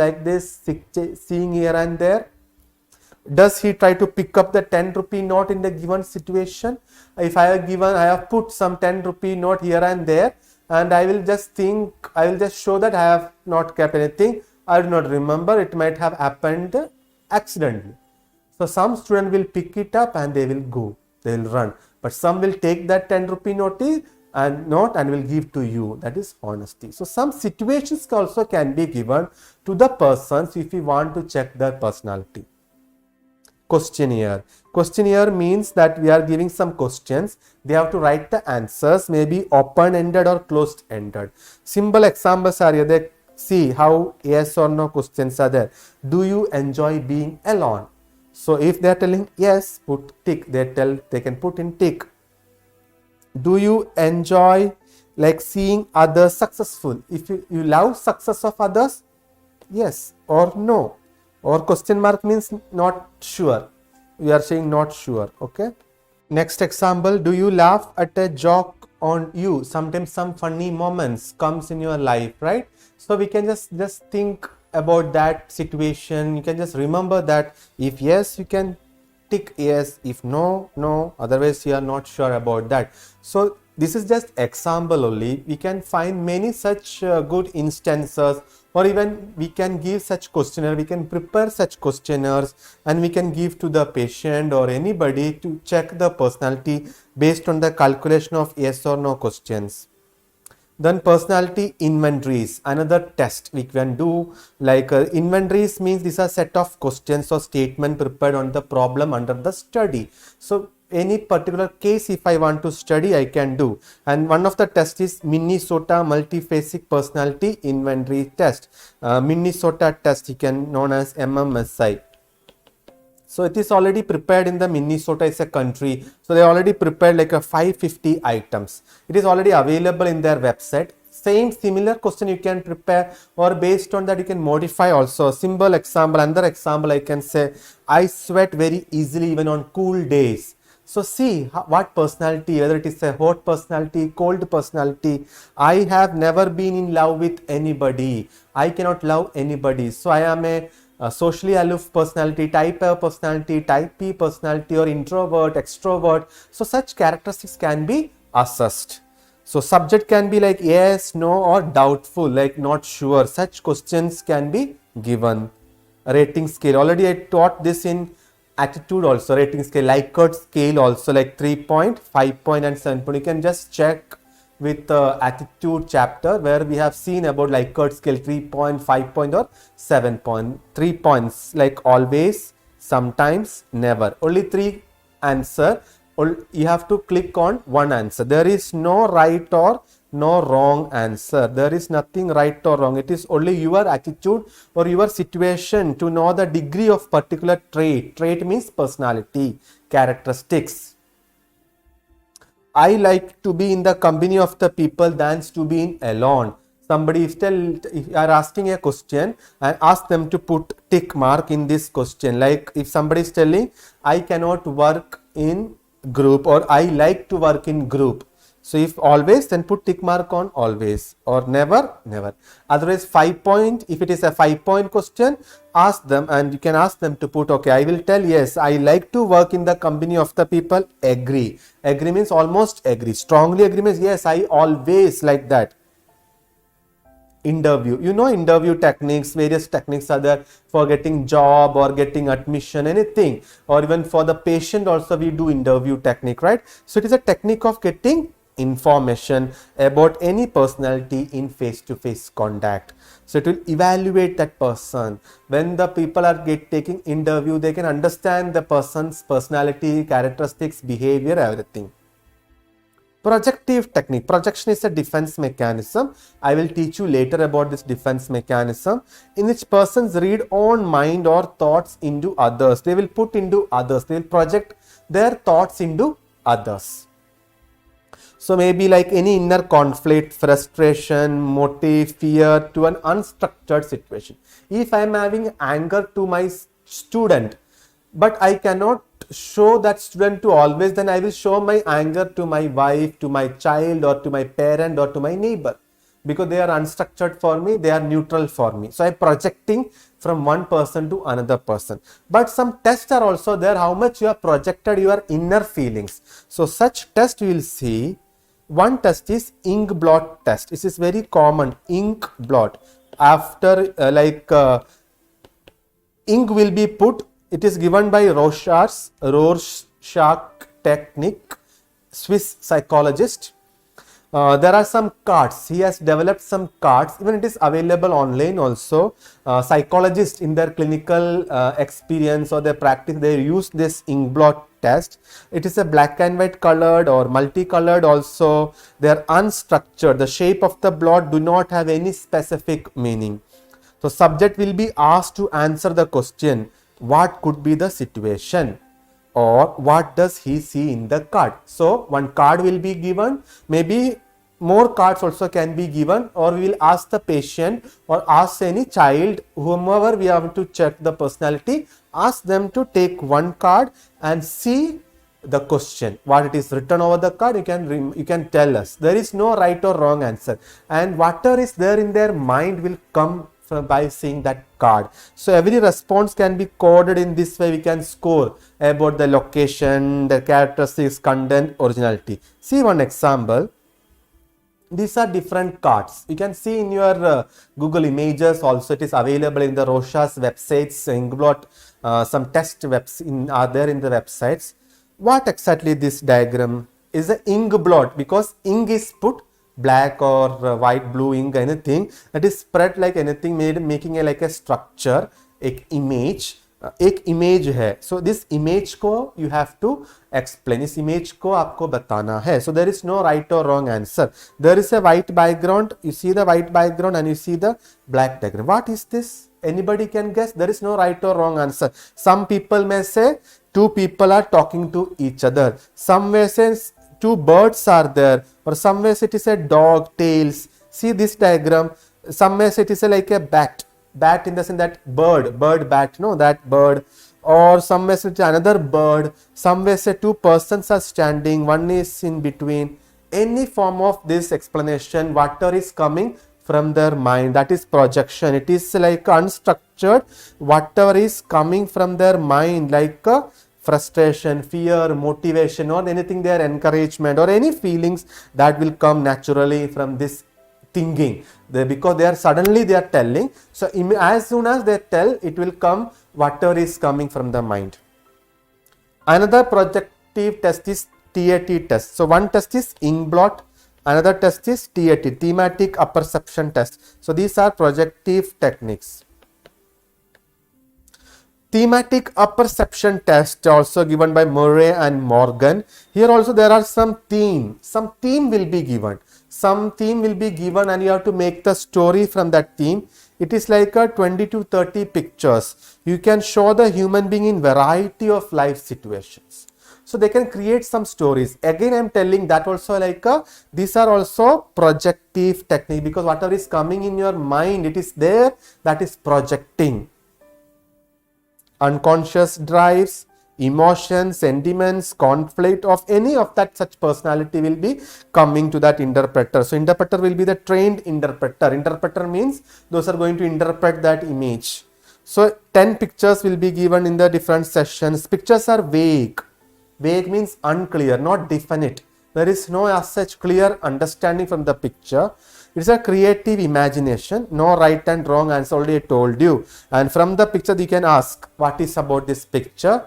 seeing here and there. Does he try to pick up the 10 rupee note in the given situation? If I have put some 10 rupee note here and there, and I will just show that I have not kept anything. I do not remember. It might have happened accidentally. So some student will pick it up and they will go. They will run. But some will take that 10 rupee note and will give to you. That is honesty. So some situations also can be given to the persons if you want to check their personality. Questionnaire. Questionnaire means that we are giving some questions. They have to write the answers, maybe open-ended or closed-ended. Simple examples are here. They see how yes or no questions are there. Do you enjoy being alone? So if they are telling yes, put tick. They can put in tick. Do you enjoy like seeing others successful? If you love success of others, yes or no. Or question mark means not sure. We are saying not sure. Okay. Next example, do you laugh at a joke on you? Sometimes some funny moments comes in your life, right? So we can just think about that situation. You can just remember that. If yes, you can tick yes. If no, no. Otherwise, you are not sure about that. So this is just example only. We can find many such good instances, or even we can give such questionnaire. We can prepare such questionnaires and we can give to the patient or anybody to check the personality based on the calculation of yes or no questions. Then personality inventories, another test we can do. Like inventories means these are set of questions or statement prepared on the problem under the study. So any particular case if I want to study, I can do. And one of the tests is Minnesota multiphasic personality inventory test. Minnesota test, you can known as MMSI. So it is already prepared in the Minnesota is a country. So they already prepared like a 550 items. It is already available in their website. Similar question you can prepare, or based on that you can modify also. Simple example, another example I can say, I sweat very easily even on cool days. So see what personality, whether it is a hot personality, cold personality. I have never been in love with anybody. I cannot love anybody. So I am a socially aloof personality, type A personality, type B personality, or introvert, extrovert. So such characteristics can be assessed. So subject can be like yes, no, or doubtful, like not sure. Such questions can be given. Rating scale, already I taught this in attitude also. Rating scale, Likert scale also, like 3 point, 5 point and 7 point. You can just check with the attitude chapter where we have seen about Likert scale 3 point, 5 point or 7 point. 3 points like always, sometimes, never. Only 3 answer. You have to click on one answer. There is no right or no wrong answer. There is nothing right or wrong. It is only your attitude or your situation to know the degree of particular trait. Trait means personality, characteristics. I like to be in the company of the people than to be in alone. Somebody if you are asking a question and ask them to put tick mark in this question. Like if somebody is telling I cannot work in group or I like to work in group. So if always, then put tick mark on always, or never, never. Otherwise 5 point, if it is a 5 point question, ask them and you can ask them to put okay, I will tell yes, I like to work in the company of the people, agree. Agree means almost agree. Strongly agree means yes, I always like that. Interview, you know, interview techniques, various techniques are there for getting job or getting admission, anything, or even for the patient also we do interview technique, right? So it is a technique of getting information about any personality in face-to-face contact. So it will evaluate that person. When the people are taking interview, they can understand the person's personality, characteristics, behavior, everything. Projective technique. Projection is a defense mechanism. I will teach you later about this defense mechanism in which persons read own mind or thoughts into others. They will put into others. They will project their thoughts into others. So maybe like any inner conflict, frustration, motive, fear to an unstructured situation. If I am having anger to my student, but I cannot show that student to always, then I will show my anger to my wife, to my child, or to my parent, or to my neighbor, because they are unstructured for me, they are neutral for me. So I am projecting from one person to another person. But some tests are also there, how much you have projected your inner feelings. So such test you will see. One test is ink blot test. This is very common, ink blot. After ink will be put. It is given by Rorschach technique, Swiss psychologist. There are some cards. He has developed some cards. Even it is available online also. Psychologists in their clinical experience or their practice, they use this ink blot test. It is a black and white colored or multicolored also. They are unstructured. The shape of the blot do not have any specific meaning. So subject will be asked to answer the question, what could be the situation, or what does he see in the card. So one card will be given, maybe more cards also can be given, or we will ask the patient or ask any child, whomever we have to check the personality, ask them to take one card and see the question, what it is written over the card. You can tell us. There is no right or wrong answer, and whatever is there in their mind will come by seeing that card. So every response can be coded in this way. We can score about the location, the characteristics, content, originality. See one example. These are different cards. You can see in your Google Images also. It is available in the Rorschach's websites. Inkblot, some test webs are there in the websites. What exactly this diagram is? A ink blot, because ink is put black or white, blue ink, anything that is spread like anything, making a like a structure, एक image. एक image है. So this image को you have to explain. इस image को आपको बताना है. So there is no right or wrong answer. There is a white background. You see the white background and you see the black background. What is this? Anybody can guess? There is no right or wrong answer. Some people may say two people are talking to each other. Some may say two birds are there, or some way it is a dog, tails. See this diagram. Some way it is like a bat in the sense that bird, bat, no, that bird, or somewhere say another bird, somewhere say two persons are standing, one is in between. Any form of this explanation, whatever is coming from their mind, that is projection. It is like unstructured, whatever is coming from their mind, like frustration, fear, motivation, or anything, their encouragement, or any feelings that will come naturally from this thinking. Because they are suddenly they are telling, so as soon as they tell, it will come whatever is coming from the mind. Another projective test is TAT test. So one test is ink blot, another test is TAT, thematic apperception test. So these are projective techniques. Thematic apperception test also given by Murray and Morgan. Here also there are some theme will be given. Some theme will be given and you have to make the story from that theme. It is like a 20 to 30 pictures. You can show the human being in variety of life situations. So they can create some stories. Again, I am telling that also like these are also projective technique, because whatever is coming in your mind, it is there, that is projecting. Unconscious drives, emotions, sentiments, conflict of any of that such personality will be coming to that interpreter. So interpreter will be the trained interpreter. Interpreter means those are going to interpret that image. So 10 pictures will be given in the different sessions. Pictures are vague. Vague means unclear, not definite. There is no as such clear understanding from the picture. It's a creative imagination. No right and wrong answer, already I told you. And from the picture you can ask, what is about this picture?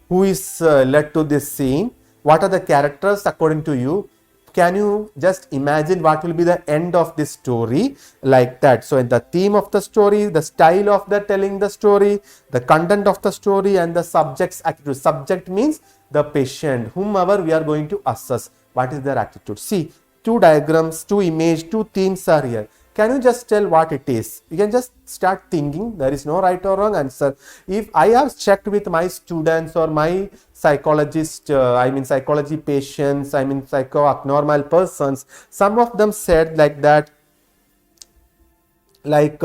Who is led to this scene? What are the characters according to you? Can you just imagine what will be the end of this story? Like that. So in the theme of the story, the style of the telling the story, the content of the story, and the subject's attitude. Subject means the patient, whomever we are going to assess. What is their attitude? See, two diagrams, two image, two themes are here. Can you just tell what it is? You can just start thinking. There is no right or wrong answer. If I have checked with my students or my psychologist, psychology patients, psycho-abnormal persons, some of them said like that, like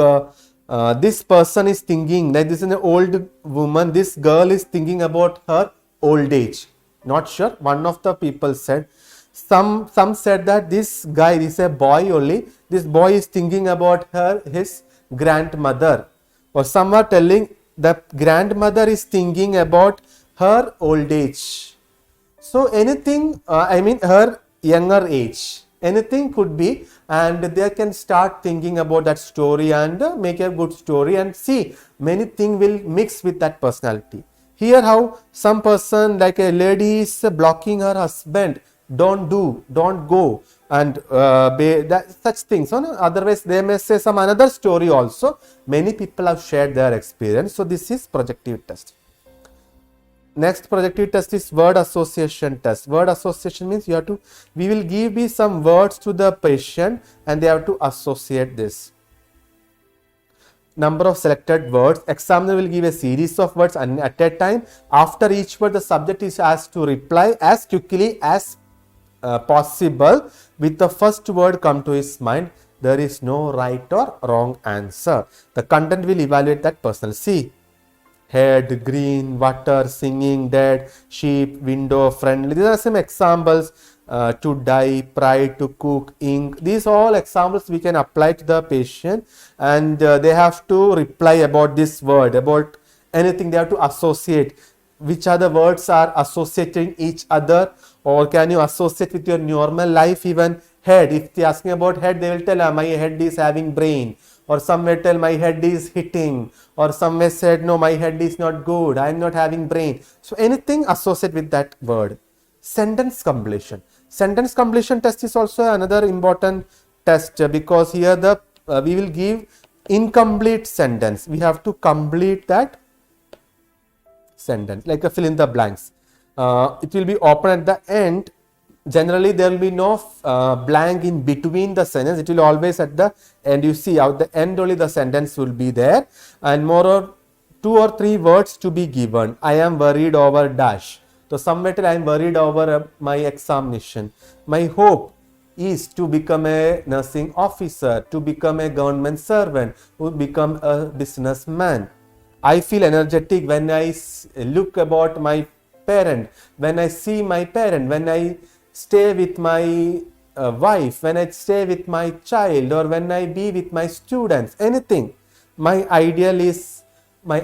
this person is thinking, like this is an old woman, this girl is thinking about her old age. Not sure. One of the people said. Some said that this guy is a boy only. This boy is thinking about his grandmother. Or some are telling the grandmother is thinking about her old age. So anything, her younger age. Anything could be, and they can start thinking about that story and make a good story, and see many things will mix with that personality. Here how some person, like a lady, is blocking her husband. Don't go, and such things. Otherwise they may say some another story also. Many people have shared their experience. So this is projective test. Next projective test is word association test. Word association means we will give some words to the patient and they have to associate this. Number of selected words. Examiner will give a series of words and at a time. After each word, the subject is asked to reply as quickly as possible with the first word come to his mind. There is no right or wrong answer. The content will evaluate that person. See, head, green, water, singing, dead, sheep, window, friendly. These are some examples. To die, pride, to cook, ink. These all examples we can apply to the patient, and they have to reply about this word, about anything. They have to associate which other words are associating each other, or can you associate with your normal life. Even head, if they are asking about head, they will tell my head is having brain, or some may tell my head is hitting, or some may said no, my head is not good, I am not having brain. So anything associate with that word. Sentence completion. Sentence completion test is also another important test, because here we will give incomplete sentence. We have to complete that sentence, like a fill in the blanks. It will be open at the end. Generally there will be no blank in between the sentence. It will always at the end. You see at the end only the sentence will be there, and more or 2 or 3 words to be given. I am worried over dash. So somewhere I am worried over my examination. My hope is to become a nursing officer, to become a government servant, to become a businessman. I feel energetic when I look about my parent, when I see my parent, when I stay with my wife, when I stay with my child, or when I be with my students, anything. My ideal is my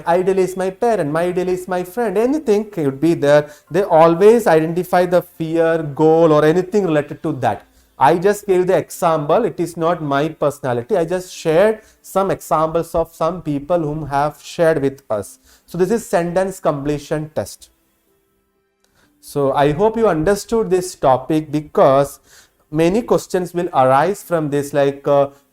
parent, my ideal is my friend, anything could be there. They always identify the fear, goal, or anything related to that. I just gave the example. It is not my personality. I just shared some examples of some people whom have shared with us. So this is sentence completion test. So I hope you understood this topic, because many questions will arise from this, like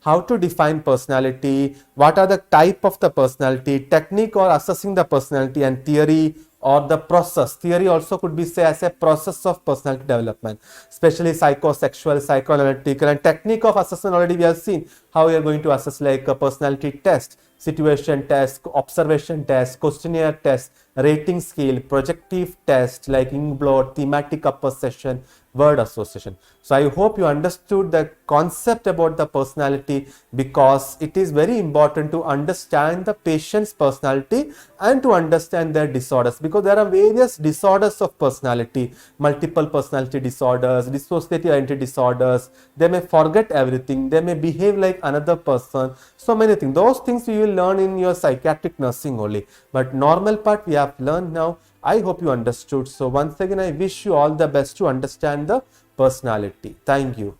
how to define personality, what are the type of the personality, technique or assessing the personality, and theory or the process. Theory also could be say as a process of personality development, especially psychosexual, psychoanalytical, and technique of assessment. Already we have seen how we are going to assess, like a personality test, situation test, observation test, questionnaire test, rating scale, projective test like Inkblot, thematic apperception, word association. So I hope you understood the concept about the personality, because it is very important to understand the patient's personality and to understand their disorders, because there are various disorders of personality, multiple personality disorders, dissociative identity disorders. They may forget everything, they may behave like another person, so many things. Those things you will learn in your psychiatric nursing only, but normal part we have learned now. I hope you understood. So once again, I wish you all the best to understand the personality. Thank you.